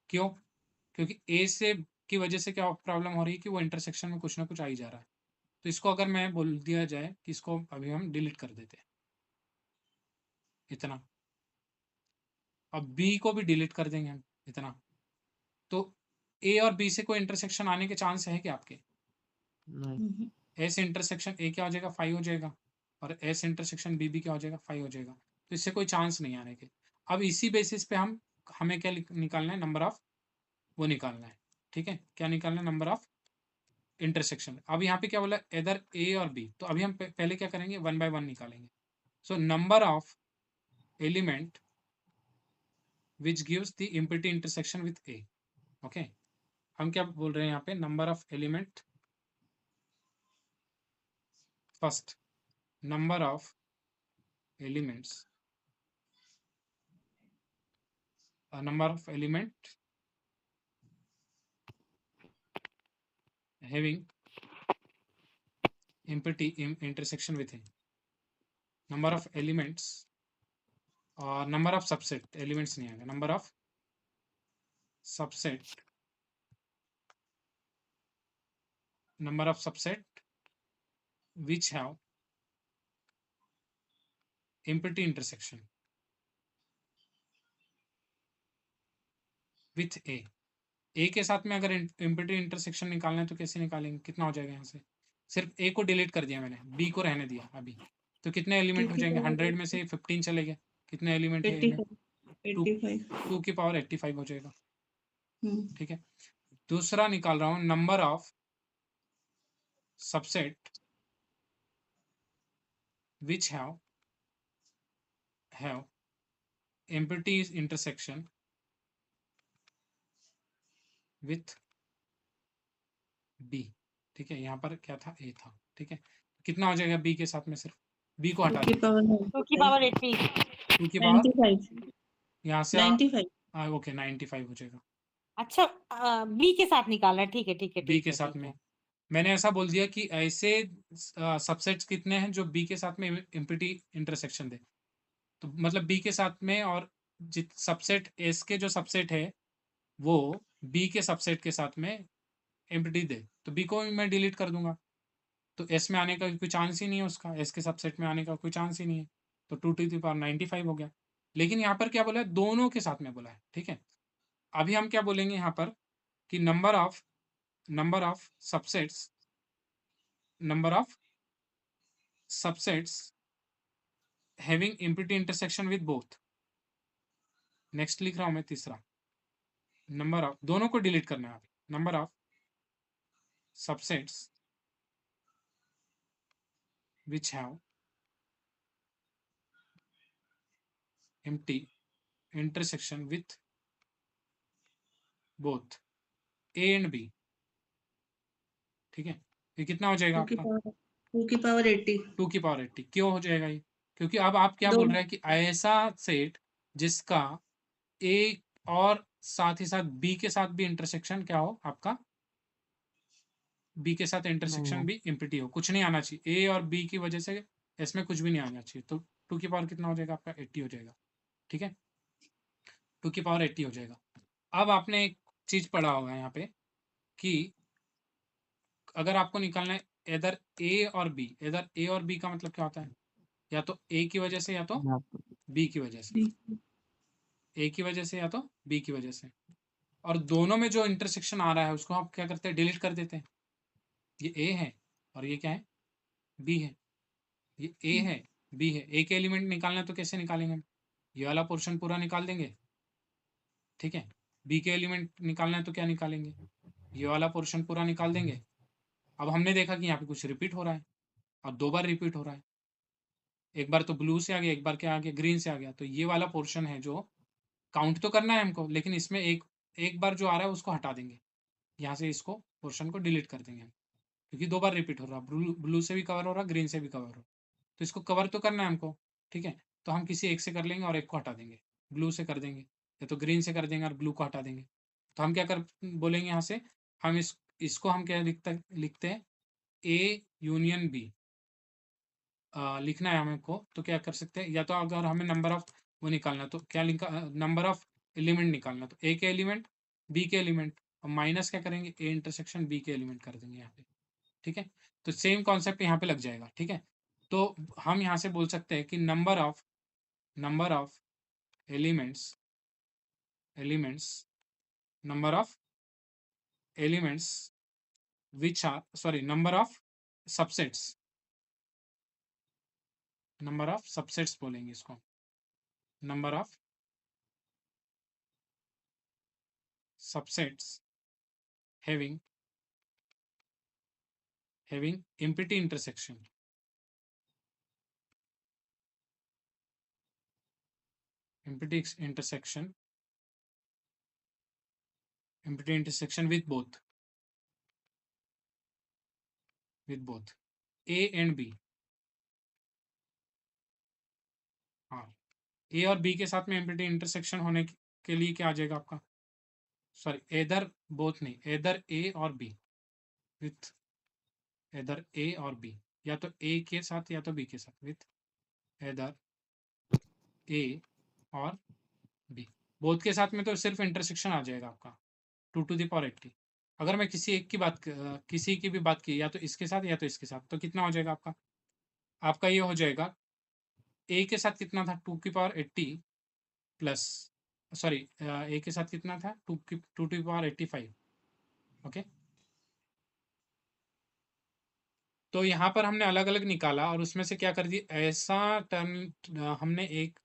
क्यों? क्योंकि ए से की वजह से क्या प्रॉब्लम हो रही है कि वो इंटरसेक्शन में कुछ ना कुछ आ ही जा रहा है। तो इसको अगर मैं बोल दिया जाए कि इसको अभी हम डिलीट कर देते हैं, इतना। अब बी को भी डिलीट कर देंगे हम, इतना। तो ए और बी से कोई इंटरसेक्शन आने के चांस है क्या आपके? नहीं. एस इंटरसेक्शन ए क्या हो जाएगा? 5 हो जाएगा, और एस इंटरसेक्शन बी भी क्या हो जाएगा? 5 हो जाएगा। तो इससे कोई चांस नहीं आने के। अब इसी बेसिस पे हमें क्या निकालना है? नंबर ऑफ वो निकालना है, ठीक है। क्या निकालना है? Number of intersection. अब यहाँ पे क्या बोला? इधर ए और बी, तो अभी हम पहले क्या करेंगे? 1 by 1 निकालेंगे। So number of element which gives the empty intersection with A, okay. हम क्या बोल रहे हैं यहाँ पे? Number of element, first number of elements, number of element having empty intersection with a, number of elements और number of subset, elements नहीं आएगा, number of subset, number of subset which have empty intersection with a, ए के साथ में अगर empty intersection निकालना है तो कैसे निकालेंगे? कितना हो जाएगा? यहाँ से सिर्फ ए को डिलीट कर दिया मैंने, बी को रहने दिया अभी, तो कितने एलिमेंट हो जाएंगे? 100 में से 15 चले गए, कितने एलिमेंट है? 2 की पावर 85 हो जाएगा, ठीक है। दूसरा निकाल रहा हूं, number of subset which have empty intersection with B, ठीक है। यहाँ पर क्या था? ए था, ठीक है। कितना हो जाएगा बी के साथ में? सिर्फ बी को हटा दिया, 2 की पावर 80, 2 की पावर 95, यहाँ से 95. ओके 95 हो जाएगा अच्छा बी के साथ निकालना है, ठीक है ठीक है बी ठीक के है साथ ठीक में। है। मैंने ऐसा बोल दिया कि ऐसे सबसेट्स कितने हैं जो बी के साथ में एम्प्टी इंटरसेक्शन दे। तो मतलब बी के साथ में, और जित सबसेट एस के जो सबसेट है वो बी के सबसेट के साथ में एम्प्टी दे, तो बी को मैं डिलीट कर दूंगा। तो एस में आने का कोई चांस ही नहीं है, उसका एस के सबसेट में आने का कोई चांस ही नहीं है। तो 2 to the power 95 हो गया। लेकिन यहाँ पर क्या बोला है, दोनों के साथ में बोला है, ठीक है। अभी हम क्या बोलेंगे यहाँ पर कि number of subsets having empty intersection with both. Next लिख रहा हूं मैं तीसरा, नंबर ऑफ, दोनों को डिलीट करना है। Number of subsets which have empty intersection with both A and B, ठीक है। ये कितना हो जाएगा आपका? 2 की पावर 80। 2 की पावर 80 क्यों हो जाएगा ये? क्योंकि अब आप क्या बोल रहे हैं कि ऐसा सेट जिसका A और साथ ही साथ B के साथ भी इंटरसेक्शन क्या हो, आपका B के साथ इंटरसेक्शन भी एम्प्टी हो, कुछ नहीं आना चाहिए। A और B की वजह से इसमें कुछ भी नहीं आना चाहिए। तो 2 की पावर कितना हो जाएगा आपका? 80 हो जाएगा, ठीक है। 2 की पावर 80 हो जाएगा। अब आपने एक चीज पढ़ा होगा यहाँ पे कि अगर आपको निकालना है इधर ए और बी, इधर ए और बी का मतलब क्या होता है? या तो ए की वजह से या तो बी की वजह से, ए की वजह से या तो बी की वजह से। और दोनों में जो इंटरसेक्शन आ रहा है उसको आप क्या करते हैं? डिलीट कर देते हैं। ये ए है और ये क्या है? बी है। ये ए है, बी है। ए के एलिमेंट निकालना है तो कैसे निकालेंगे हम? ये वाला पोर्शन पूरा निकाल देंगे, ठीक है। बी के एलिमेंट निकालना है तो क्या निकालेंगे? ये वाला पोर्शन पूरा निकाल देंगे। अब हमने देखा कि यहाँ पे कुछ रिपीट हो रहा है और 2 बार रिपीट हो रहा है। एक बार तो ब्लू से आ गया, एक बार क्या आ गया? ग्रीन से आ गया। तो ये वाला पोर्शन है जो काउंट तो करना है हमको, लेकिन इसमें एक बार जो आ रहा है उसको हटा देंगे। यहाँ से इसको पोर्शन को डिलीट कर देंगे हम, क्योंकि 2 बार रिपीट हो रहा है। ब्लू से भी कवर हो रहा है, ग्रीन से भी कवर हो रहा है। तो इसको कवर तो करना है हमको, ठीक है। तो हम किसी एक से कर लेंगे और एक को हटा देंगे। ब्लू से कर देंगे या तो ग्रीन से कर देंगे और ब्लू को हटा देंगे। तो हम क्या कर बोलेंगे यहाँ से, हम इसको हम क्या लिखते हैं? ए यूनियन बी लिखना है हमको। तो क्या कर सकते हैं? या तो अगर हमें नंबर ऑफ वो निकालना तो क्या लिखा, नंबर ऑफ एलिमेंट निकालना तो ए के एलिमेंट, बी के एलिमेंट, और माइनस क्या करेंगे? ए इंटरसेक्शन बी के एलिमेंट कर देंगे यहाँ पे, ठीक है। तो सेम कॉन्सेप्ट यहाँ पे लग जाएगा, ठीक है। तो हम यहाँ से बोल सकते हैं कि number of elements number of elements which are, sorry, number of subsets बोलेंगे इसको। Number of subsets having empty intersection with both A and B। हाँ, ए और बी के साथ में एम्प्टी इंटरसेक्शन होने के लिए क्या आ जाएगा आपका? सॉरी, एदर बोथ नहीं, एदर ए और बी, विथ एदर ए और बी, या तो ए के साथ या तो बी के साथ, विथ एदर ए और बी। बोथ के साथ में तो सिर्फ इंटरसेक्शन आ जाएगा आपका 2 to the power 80। अगर मैं किसी की भी बात की, या तो इसके साथ या तो इसके साथ, तो कितना हो जाएगा आपका? आपका ये हो जाएगा ए के साथ कितना था? 2 की पावर 80 प्लस, सॉरी, ए के साथ कितना था? 2 to the power 85, ओके। तो यहाँ पर हमने अलग अलग निकाला और उसमें से क्या कर दिया, ऐसा टर्म हमने एक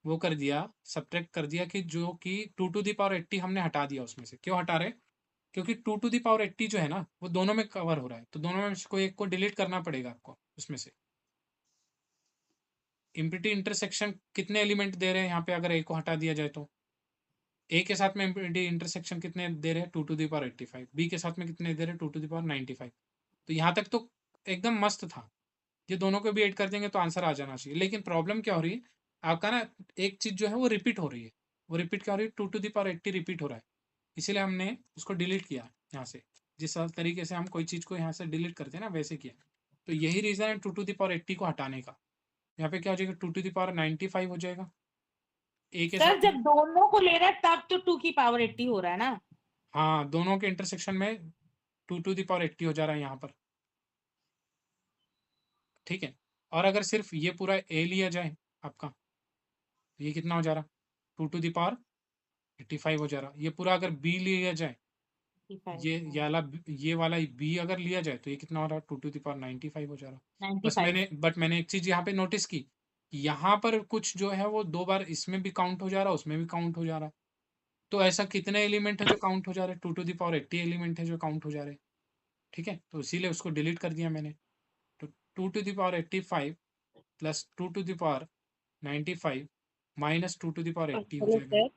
वो कर दिया, सब्ट्रैक्ट कर दिया कि जो कि 2 to the power 80 हमने हटा दिया उसमें से। क्यों हटा रहे? क्योंकि 2 to the power 80 जो है ना वो दोनों में कवर हो रहा है, तो दोनों में से कोई एक को डिलीट करना पड़ेगा आपको उसमें से। एम्प्टी इंटरसेक्शन कितने एलिमेंट दे रहे हैं यहाँ पे? अगर ए को हटा दिया जाए तो ए के साथ में एम्प्टी इंटरसेक्शन कितने दे रहे हैं? 2 to the power 85। बी के साथ में कितने दे रहे हैं? 2 to the power 95। तो यहाँ तक तो एकदम मस्त था। ये दोनों को भी ऐड कर देंगे तो आंसर आ जाना चाहिए। लेकिन प्रॉब्लम क्या हो रही है आपका ना, एक चीज जो है वो रिपीट हो रही है। वो रिपीट क्या हो रही है? 2 to the power 80 रिपीट हो रहा है, इसीलिए हमने उसको डिलीट किया यहाँ से। जिस तरीके से हम कोई चीज़ को यहाँ से डिलीट करते हैं ना, वैसे किया। तो यही रीज़न है 2 टू द पावर 80 को हटाने का। यहाँ पे क्या हो जाएगा, 2 टू द पावर 95 हो जाएगा। ए के सर साथ जब दोनों को ले रहा है तब तो 2 की पावर 80 हो रहा है ना। हाँ, दोनों के इंटरसेक्शन में 2 टू द पावर 80 हो जा रहा है यहाँ पर, ठीक है। और अगर सिर्फ ये पूरा ए लिया जाए आपका, ये कितना हो जा रहा, 2 टू द पावर 85 हो जा रहा। ये पूरा अगर बी लिया जाए, ये वाला बी अगर लिया जाए, तो ये कितना हो रहा, 2 टू द पावर 95 हो जा रहा। बस 95 मैंने एक चीज यहाँ पे नोटिस की, यहाँ पर कुछ जो है वो 2 बार इसमें भी काउंट हो जा रहा, उसमें भी काउंट हो जा रहा। तो ऐसा कितने एलिमेंट है जो काउंट हो जा रहे, 2 टू द पावर 80 एलिमेंट है जो काउंट हो जा रहे, ठीक है। तो इसीलिए उसको डिलीट कर दिया मैंने। तो 2 to the power 85 plus 2 to the power 95 minus 2 to the power 80 हो हेलो जाएगा। सर।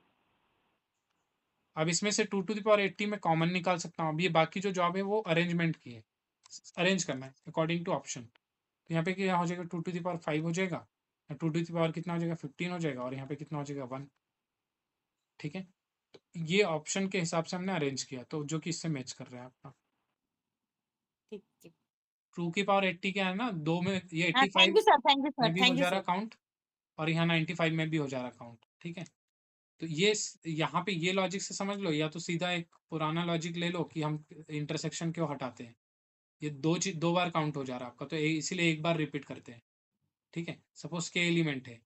अब इसमें से 2 टू द पावर 80 में कॉमन निकाल सकता हूँ। अब ये बाकी जो जॉब है वो अरेंजमेंट की है, अरेंज करना है अकॉर्डिंग टू ऑप्शन। तो यहाँ पे क्या हो जाएगा, 2 टू द पावर 5 हो जाएगा, 2 टू द पावर कितना हो जाएगा, 15 हो जाएगा, और यहाँ पे कितना हो जाएगा, 1, ठीक है। तो ये ऑप्शन के हिसाब से हमने अरेंज किया, तो जो कि इससे मैच कर रहा है आपका। ठीक ठीक। 2 की पावर 80 क्या है ना, 2 में ये हाँ, 85 thank you sir, thank you में सर, भी हो थैंक यू जा रहा सर। काउंट, और यहाँ 95 में भी हो जा रहा काउंट, ठीक है। तो ये यहाँ पे ये लॉजिक से समझ लो, या तो सीधा एक पुराना लॉजिक ले लो कि हम इंटरसेक्शन क्यों हटाते हैं। ये 2 बार काउंट हो जा रहा है आपका, तो इसीलिए एक बार रिपीट करते हैं, ठीक है। सपोज के एलिमेंट है,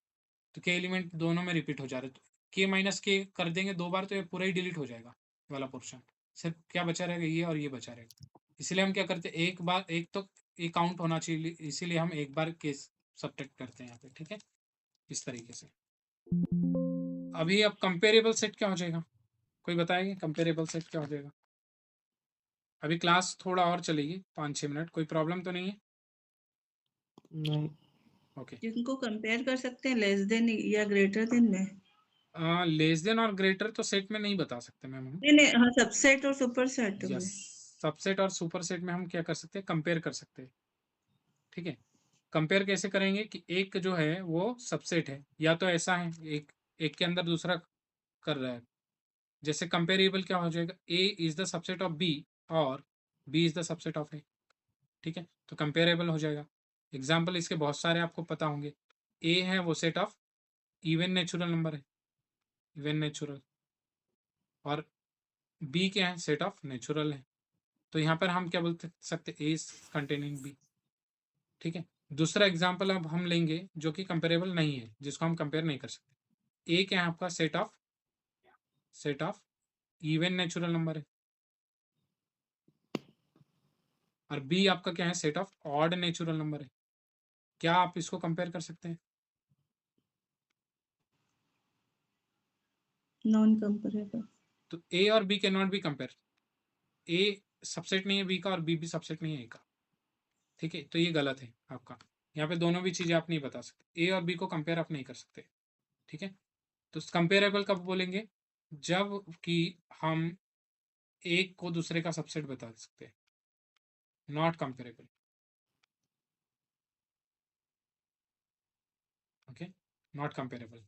तो के एलिमेंट दोनों में रिपीट हो जा रहे, तो के माइनस के कर देंगे 2 बार, तो ये पूरा ही डिलीट हो जाएगा ये वाला पोर्शन। सिर्फ क्या बचा रहेगा, ये और ये बचा रहेगा। इसलिए हम क्या करते हैं, एक बार एक तो ये काउंट होना चाहिए, इसीलिए हम एक बार केस सब्ट्रैक्ट करते हैं यहाँ पे, ठीक है, इस तरीके से। अभी अब कंपेरेबल सेट क्या हो जाएगा, कोई बताएंगे कंपेरेबल सेट क्या हो जाएगा। अभी क्लास थोड़ा और चलेगी 5-6 मिनट, कोई प्रॉब्लम तो नहीं है। नहीं। ओके, जिनको कंपेयर कर सकते हैं लेस देन या ग्रेटर देन में। लेस देन और ग्रेटर तो सेट में नहीं बता सकते मैम हम। नहीं हाँ, सबसेट और सुपर सेट में। यस, सबसेट और सुपर सेट में हम क्या कर सकते हैं, कंपेयर कर सकते हैं, ठीक है। कंपेयर कैसे करेंगे कि एक जो है वो सबसेट है, या तो ऐसा है एक एक के अंदर दूसरा कर रहा है। जैसे कंपेरेबल क्या हो जाएगा, A is the subset of B और B is the subset of A, ठीक है। तो कंपेरेबल हो जाएगा। एग्जाम्पल इसके बहुत सारे आपको पता होंगे। ए है वो set of even natural number है, इवन नेचुरल, और बी क्या है, सेट ऑफ नेचुरल है। तो यहाँ पर हम क्या बोलते सकते, ए इज कंटेनिंग बी, ठीक है। दूसरा एग्जाम्पल अब हम लेंगे जो कि कंपेरेबल नहीं है, जिसको हम कंपेयर नहीं कर सकते। ए क्या है आपका, set of even natural number है, और बी आपका क्या है, set of odd natural number है। क्या आप इसको कंपेयर कर सकते हैं, नॉन कंपेरेबल। तो ए और B can not be compare. A subset नहीं है बी का, और बी भी सबसेट नहीं है ए का, ठीक है। तो ये गलत है आपका, यहाँ पे दोनों भी चीजें आप नहीं बता सकते, ए और बी को कंपेयर आप नहीं कर सकते, ठीक है। तो कंपेरेबल कब बोलेंगे, जब कि हम एक को दूसरे का सबसेट बता सकते हैं, not comparable, okay, not comparable.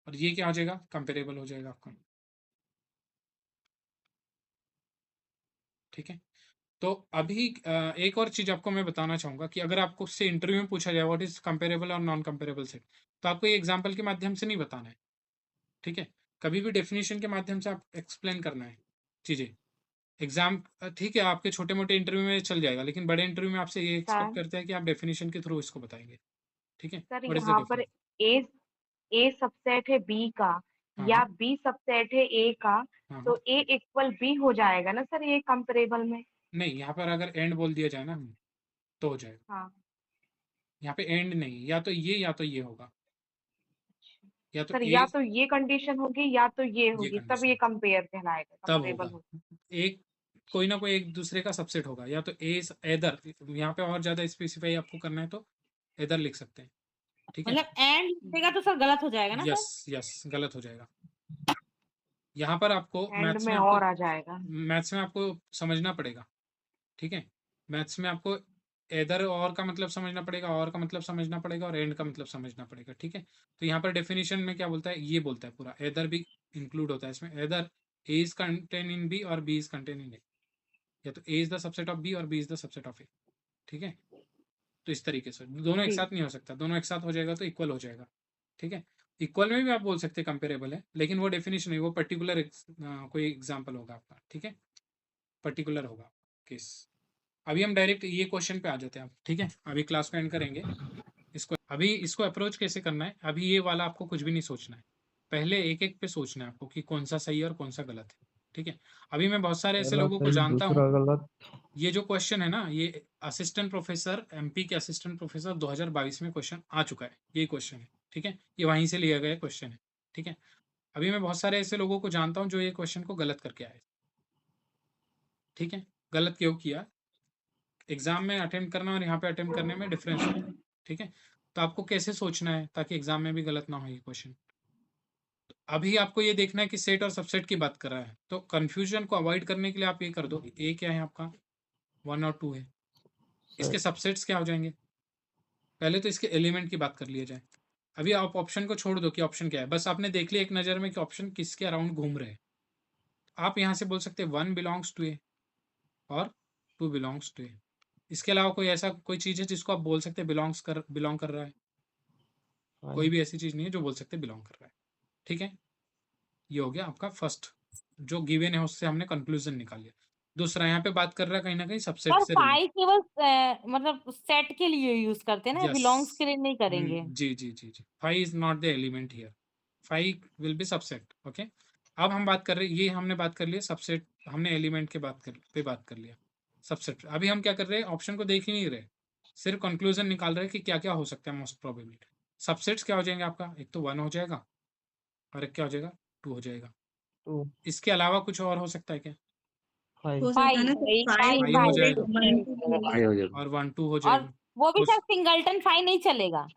और ये क्या हो जाएगा, कंपेरेबल हो जाएगा आपका, ठीक है। तो अभी एक और चीज आपको मैं बताना चाहूंगा कि अगर आपको उससे इंटरव्यू में पूछा जाए व्हाट इज कंपेरेबल और नॉन कंपेरेबल सेट, तो आपको ये एग्जांपल के माध्यम से नहीं बताना है, ठीक है। कभी भी डेफिनेशन के माध्यम से आप एक्सप्लेन करना है चीजें। एग्जाम ठीक है, आपके छोटे मोटे इंटरव्यू में चल जाएगा, लेकिन बड़े इंटरव्यू में आपसे ये एक्सपेक्ट सर करते हैं कि आप डेफिनेशन के थ्रू इसको बताएंगे, ठीक है। सर व्हाट इज द यहाँ पर डिफरेंस। ए सबसेट है बी का हाँ या हाँ बी सबसेट है ए का, हाँ हाँ। तो ए इक्वल बी हो जाएगा ना सर ये कंपेरेबल में। नहीं, यहाँ पर अगर एंड बोल दिया जाए ना तो हो जाएगा। हाँ। यहाँ पे एंड नहीं, या तो ये होगा, या तो सर ए, या तो ये कंडीशन होगी या तो ये ये होगी, तब ये कंडीशन कंपेयर कहलाएगा, तब कंपेरेबल होगा। होगा। एक कोई ना कोई एक दूसरे का सबसेट होगा, या तो ए एदर, यहाँ पे और ज्यादा स्पेसिफाई आपको करना है तो एदर लिख सकते हैं, ठीक है। मतलब एंड लिखेगा तो सर गलत हो जाएगा ना यस सर, यस, गलत हो जाएगा। यहाँ पर आपको एंड में और आ जाएगा। मैथ्स में आपको समझना पड़ेगा, ठीक है। मैथ्स में आपको एदर और का मतलब समझना पड़ेगा, और का मतलब समझना पड़ेगा, और एंड का मतलब समझना पड़ेगा, ठीक है। तो यहाँ पर डेफिनेशन में क्या बोलता है, ये बोलता है पूरा एदर भी इंक्लूड होता है इसमें, either A is contain in B और B is contain in A, या तो A is the subset of B और B is the subset of A, ठीक है। तो इस तरीके से दोनों एक जी। साथ नहीं हो सकता, दोनों एक साथ हो जाएगा तो इक्वल हो जाएगा, ठीक है। इक्वल में भी आप बोल सकते हैं कंपेरेबल है, लेकिन वो डेफिनेशन नहीं, वो पर्टिकुलर कोई एग्जाम्पल होगा आपका, ठीक है, पर्टिकुलर होगा केस। अभी हम डायरेक्ट ये क्वेश्चन पे आ जाते हैं, ठीक है। अभी क्लास को एंड करेंगे इसको। अभी इसको अप्रोच कैसे करना है, अभी ये वाला आपको कुछ भी नहीं सोचना है, पहले एक एक पे सोचना है आपको कि कौन सा सही है और कौन सा गलत है, ठीक है। अभी मैं बहुत सारे ऐसे पहला लोगों को सही जानता दूसरा हूँ, गलत। ये जो क्वेश्चन है ना, ये असिस्टेंट प्रोफेसर एमपी के असिस्टेंट प्रोफेसर 2022 में क्वेश्चन आ चुका है, ये क्वेश्चन है, ठीक है, ये वहीं से लिया गया क्वेश्चन है, ठीक है। अभी मैं बहुत सारे ऐसे लोगों को जानता हूँ जो ये क्वेश्चन को गलत करके आए, ठीक है। गलत क्यों किया, एग्जाम में अटेम्प्ट करना और यहाँ पे अटेम्प्ट करने में डिफरेंस होता है, ठीक है। तो आपको कैसे सोचना है ताकि एग्जाम में भी गलत ना हो ये क्वेश्चन। अभी आपको ये देखना है कि सेट और सबसेट की बात कर रहा है, तो कंफ्यूजन को अवॉइड करने के लिए आप ये कर दो, ए क्या है आपका, 1 और 2 है, इसके सबसेट्स क्या हो जाएंगे। पहले तो इसके एलिमेंट की बात कर लिया जाए। अभी आप ऑप्शन को छोड़ दो कि ऑप्शन क्या है, बस आपने देख लिया एक नज़र में कि ऑप्शन किसके अराउंड घूम रहे हैं। आप यहाँ से बोल सकते हैं 1 बिलोंग्स टू ए और 2 बिलोंग्स टू ए। इसके अलावा कोई ऐसा कोई चीज़ है जिसको आप बोल सकते हैं बिलोंग कर रहा है, कोई भी ऐसी चीज़ नहीं है जो बोल सकते बिलोंग कर रहा है, ठीक है। ये हो गया आपका फर्स्ट जो गिवन है, उससे हमने कंक्लूजन निकाल लिया। दूसरा यहाँ पे बात कर रहा है कहीं ना कहीं सबसेट पर से फाई केवल मतलब सेट के लिए यूज करते हैं ना, यस, बिलोंग्स के लिए नहीं करेंगे। जी जी जी जी, phi is not the element here, phi will be subset, okay. अब हम बात कर रहे हैं, ये हमने बात कर लिया सबसेट, हमने एलिमेंट के बात कर लिया सबसेट। अभी हम क्या कर रहे हैं, ऑप्शन को देख ही नहीं रहे, सिर्फ कंक्लूजन निकाल रहे हैं कि क्या क्या हो सकता है मोस्ट प्रोबेबिलिटी। सबसेट्स क्या हो जाएंगे आपका, एक तो 1 हो जाएगा और एक क्या हो जाएगा, 2 हो जाएगा। 2 इसके अलावा कुछ और हो सकता है क्या, 5 हो सकता है ना फाई फाइव फाई हो जाएगा फाई और 1 2 हो और जाएगा। वो भी उस सर सिंगलटन फाई नहीं चलेगा।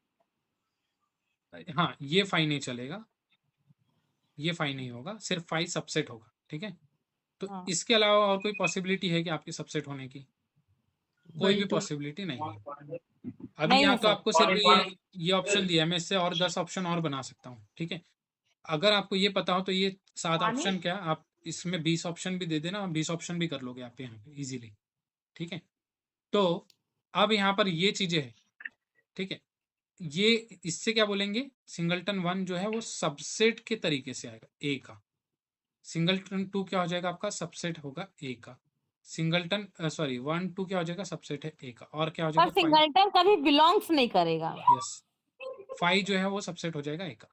हाँ, ये फाई नहीं चलेगा, ये फाई नहीं होगा, सिर्फ फाई सबसेट होगा, ठीक है। तो हाँ। इसके अलावा और कोई पॉसिबिलिटी है कि आपके सबसेट होने की, कोई भी 1 2 पॉसिबिलिटी नहीं है। अभी नहीं यहाँ है तो सर। आपको सिर्फ ये ऑप्शन दिया है, मैं इससे और 10 ऑप्शन और बना सकता हूँ, ठीक है। अगर आपको ये पता हो तो ये 7 ऑप्शन क्या, आप इसमें 20 ऑप्शन भी दे देना, 20 ऑप्शन भी कर लोगे आप यहाँ पे इजीली, ठीक है। तो अब यहाँ पर ये चीजें हैं, ठीक है। ये इससे क्या बोलेंगे, सिंगलटन 1 जो है वो सबसेट के तरीके से आएगा ए का, सिंगलटन 2 क्या हो जाएगा आपका, सबसेट होगा ए का, सिंगलटन सॉरी 1 2 क्या हो जाएगा, सबसेट है ए का, और क्या हो पर जाएगा 5, सिंगलटन कभी बिलोंग्स नहीं करेगा। यस 5 जो है वो सबसेट हो जाएगा ए का,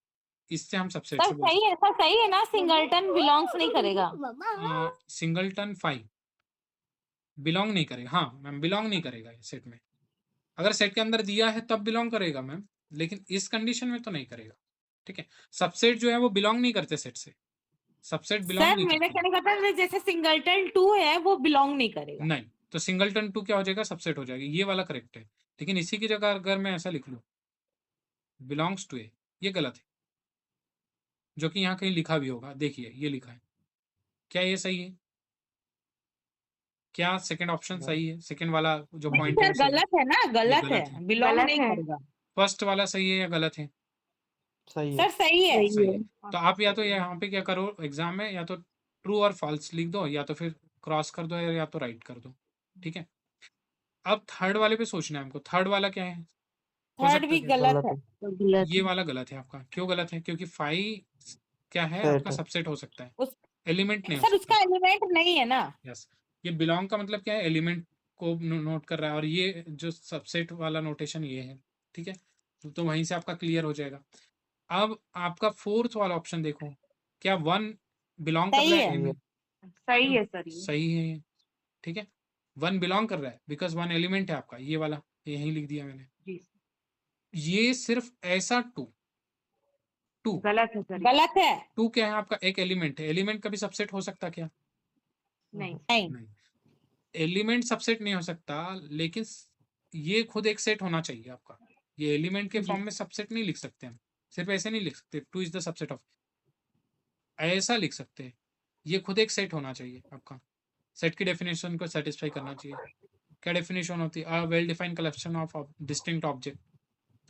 इससे हम सबसेट सर से बोल सही है, सर सही है ना, सिंगलटन बिलोंग्स नहीं करेगा। सकते सिंगलटन 5 बिलोंग नहीं करेगा, हाँ मैम बिलोंग नहीं करेगा सेट में, अगर सेट के अंदर दिया है तब बिलोंग करेगा मैम, लेकिन इस कंडीशन में तो नहीं करेगा, ठीक है। सबसेट जो है वो बिलोंग नहीं करते सेट से, सबसेट बिलोंग सर नहीं मेरे करते, कहने का था जैसे सिंगलटन 2 है वो बिलोंग नहीं करेगा। नहीं तो सिंगलटन 2 क्या हो जाएगा, सबसेट हो जाएगा, ये वाला करेक्ट है। लेकिन इसी की जगह अगर मैं ऐसा लिख लूं बिलोंग्स टू ए, ये गलत है, जो कि यहाँ कहीं लिखा भी होगा, देखिए ये लिखा है, क्या ये सही है, क्या सेकंड ऑप्शन सही है, सेकंड वाला जो नहीं पॉइंट है सर वो सही है, गलत है ना, गलत गलत है, है। बिलोंग नहीं करेगा। फर्स्ट वाला सही है या गलत है, सही सर है। सही है। सही है। तो आप या तो यहाँ पे क्या करो एग्जाम में, या तो ट्रू और फॉल्स लिख दो, या तो फिर क्रॉस कर दो, या तो राइट कर दो, ठीक है। अब थर्ड वाले पे सोचना है हमको, थर्ड वाला क्या है, हो थर्ड सकता भी क्या, गलत गलत है। है। ये वाला गलत है आपका, क्यों गलत है, क्योंकि 5 क्या है सेट आपका, है। सबसेट हो सकता है, उस एलिमेंट नहीं हो सर उसका सकता, एलिमेंट नहीं है ना। यस। ये बिलोंग का मतलब क्या है, एलिमेंट को नोट कर रहा है, और ये जो सबसेट वाला नोटेशन ये है, ठीक है। तो वहीं से आपका क्लियर हो जाएगा। अब आपका फोर्थ वाला ऑप्शन देखो, क्या 1 बिलोंग कर सही रहा है है। ए में, सही है सर ये। सही है ये, ठीक है। 1 बिलोंग कर रहा है बिकॉज 1 एलिमेंट है आपका, ये वाला यही लिख दिया मैंने। जी ये सिर्फ ऐसा 2 गलत है सर ये। गलत है। 2 क्या है आपका, एक एलिमेंट है, एलिमेंट कभी सबसेट हो सकता क्या, नहीं नहीं नहीं, एलिमेंट सबसेट नहीं हो सकता, लेकिन ये खुद एक सेट होना चाहिए आपका, ये एलिमेंट के जी। फॉर्म में सबसेट नहीं लिख सकते हम, सिर्फ ऐसे नहीं लिख सकते 2 इज द सबसेट ऑफ, ऐसा लिख सकते हैं, ये खुद एक सेट होना चाहिए आपका, सेट की डेफिनेशन को सेटिस्फाई करना चाहिए। क्या डेफिनेशन होती है, a well defined collection of distinct object,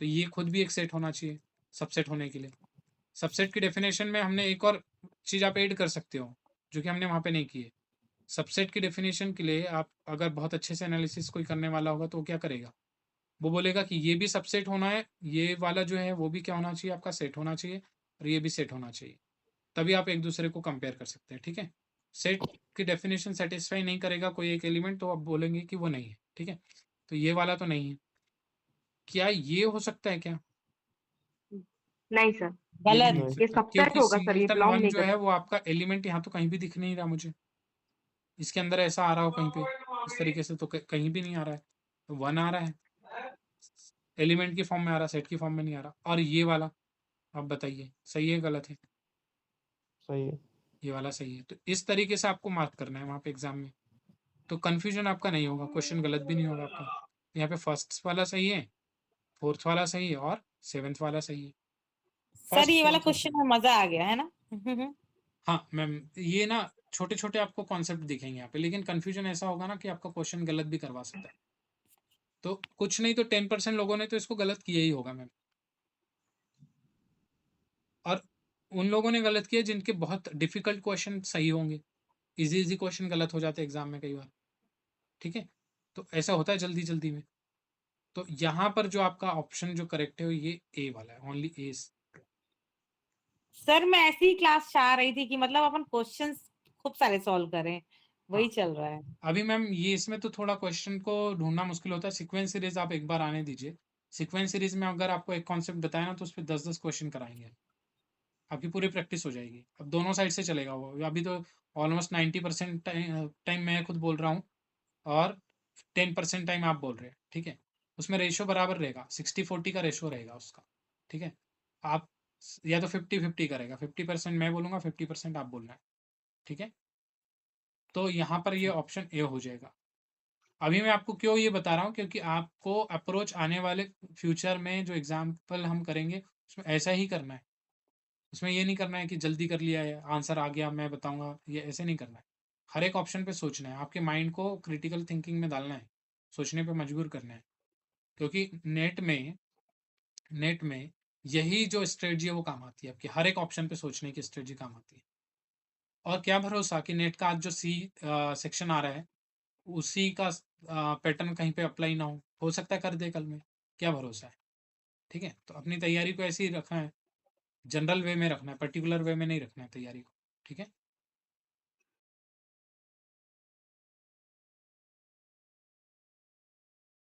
तो ये खुद भी एक सेट होना चाहिए सबसेट होने के लिए। सबसेट की डेफिनेशन में हमने एक और चीज आप ऐड कर सकते हो जो कि हमने वहां पे नहीं की है, सबसेट की डेफिनेशन के लिए आप अगर बहुत अच्छे से एनालिसिस कोई करने वाला होगा तो वो क्या करेगा, वो बोलेगा कि ये भी सबसेट होना है, ये वाला जो है वो भी क्या होना चाहिए, आपका सेट होना चाहिए, और ये भी सेट होना चाहिए, तभी आप एक दूसरे को कंपेयर कर सकते हैं। ठीक है, सेट की डेफिनेशन सेटिस्फाई नहीं करेगा कोई एक एलिमेंट तो आप बोलेंगे कि वो नहीं है। ठीक है, तो ये वाला तो नहीं है। क्या ये हो सकता है क्या? नहीं सर, ये भी गलत। नहीं हो नहीं ये सकता सबसेट क्योंकि होगा सर, ये सिंगलटन बिलोंग वन नहीं जो कर है सकता। वो आपका एलिमेंट यहाँ तो कहीं भी दिख नहीं रहा मुझे, इसके अंदर ऐसा आ रहा हो कहीं पे इस तरीके से तो कहीं भी नहीं आ रहा है, तो वन आ रहा है, एलिमेंट की फॉर्म में आ रहा है, सेट की फॉर्म में नहीं आ रहा। और ये वाला आप बताइए सही है गलत है? सही है। ये वाला सही है। तो इस तरीके से आपको मार्क करना है वहाँ पे एग्जाम में, तो कंफ्यूजन आपका नहीं होगा, क्वेश्चन गलत भी नहीं होगा आपका। यहाँ पे फर्स्ट वाला सही है, फोर्थ वाला सही है, और सेवेंथ वाला सही है। सर फर्स्ट ये वाला फोर्थ और क्वेश्चन में मजा आ गया है ना। हाँ मैम, ये ना छोटे छोटे आपको कॉन्सेप्ट दिखेंगे यहाँ पे, लेकिन कंफ्यूजन ऐसा होगा ना कि आपका क्वेश्चन गलत भी करवा सकता है। तो कुछ नहीं तो 10% लोगों ने तो इसको गलत किया ही होगा मैम, और उन लोगों ने गलत किया जिनके बहुत डिफिकल्ट क्वेश्चन सही होंगे, इजी इजी क्वेश्चन गलत हो जाते हैं एग्जाम में कई बार। ठीक है, तो ऐसा होता है जल्दी जल्दी में। तो यहाँ पर जो आपका ऑप्शन जो करेक्ट है वो ये ए वाला है, ओनली ए। सर मैं ऐसी ही क्लास चाह रही थी कि मतलब अपन क्वेश्चंस खूब सारे सॉल्व करें, वही हाँ चल रहा है। अभी मैम ये इसमें तो थोड़ा क्वेश्चन को ढूंढना मुश्किल होता है, सीक्वेंस सीरीज आप एक बार आने दीजिए। सीक्वेंस सीरीज में अगर आपको एक कॉन्सेप्ट बताया ना तो उस पर 10-10 क्वेश्चन कराएंगे, आपकी पूरी प्रैक्टिस हो जाएगी। अब दोनों साइड से चलेगा वो, अभी तो ऑलमोस्ट 90% टाइम मैं खुद बोल रहा हूँ, और 10% टाइम आप बोल रहे हैं। ठीक है, उसमें रेशियो बराबर रहेगा, 60-40 का रेशियो रहेगा उसका। ठीक है, आप या तो 50-50 करेगा, 50% मैं बोलूँगा, 50% आप बोलना है। ठीक है, तो यहाँ पर ये ऑप्शन ए हो जाएगा। अभी मैं आपको क्यों ये बता रहा हूँ, क्योंकि आपको अप्रोच आने वाले फ्यूचर में जो एग्जाम्पल हम करेंगे उसमें ऐसा ही करना है। उसमें ये नहीं करना है कि जल्दी कर लिया है, आंसर आ गया मैं बताऊंगा, ये ऐसे नहीं करना है। हर एक ऑप्शन पे सोचना है, आपके माइंड को क्रिटिकल थिंकिंग में डालना है, सोचने पे मजबूर करना है। क्योंकि नेट में यही जो स्ट्रेटजी है वो काम आती है, आपकी हर एक ऑप्शन पे सोचने की स्ट्रेटजी काम आती है। और क्या भरोसा कि नेट का आज जो सी सेक्शन आ रहा है उसी का पैटर्न कहीं पे अप्लाई ना हो सकता है कर दे कल में, क्या भरोसा है। ठीक है, तो अपनी तैयारी को ऐसे ही रखना है, जनरल वे में रखना है, पर्टिकुलर वे में नहीं रखना है तैयारी को। ठीक है।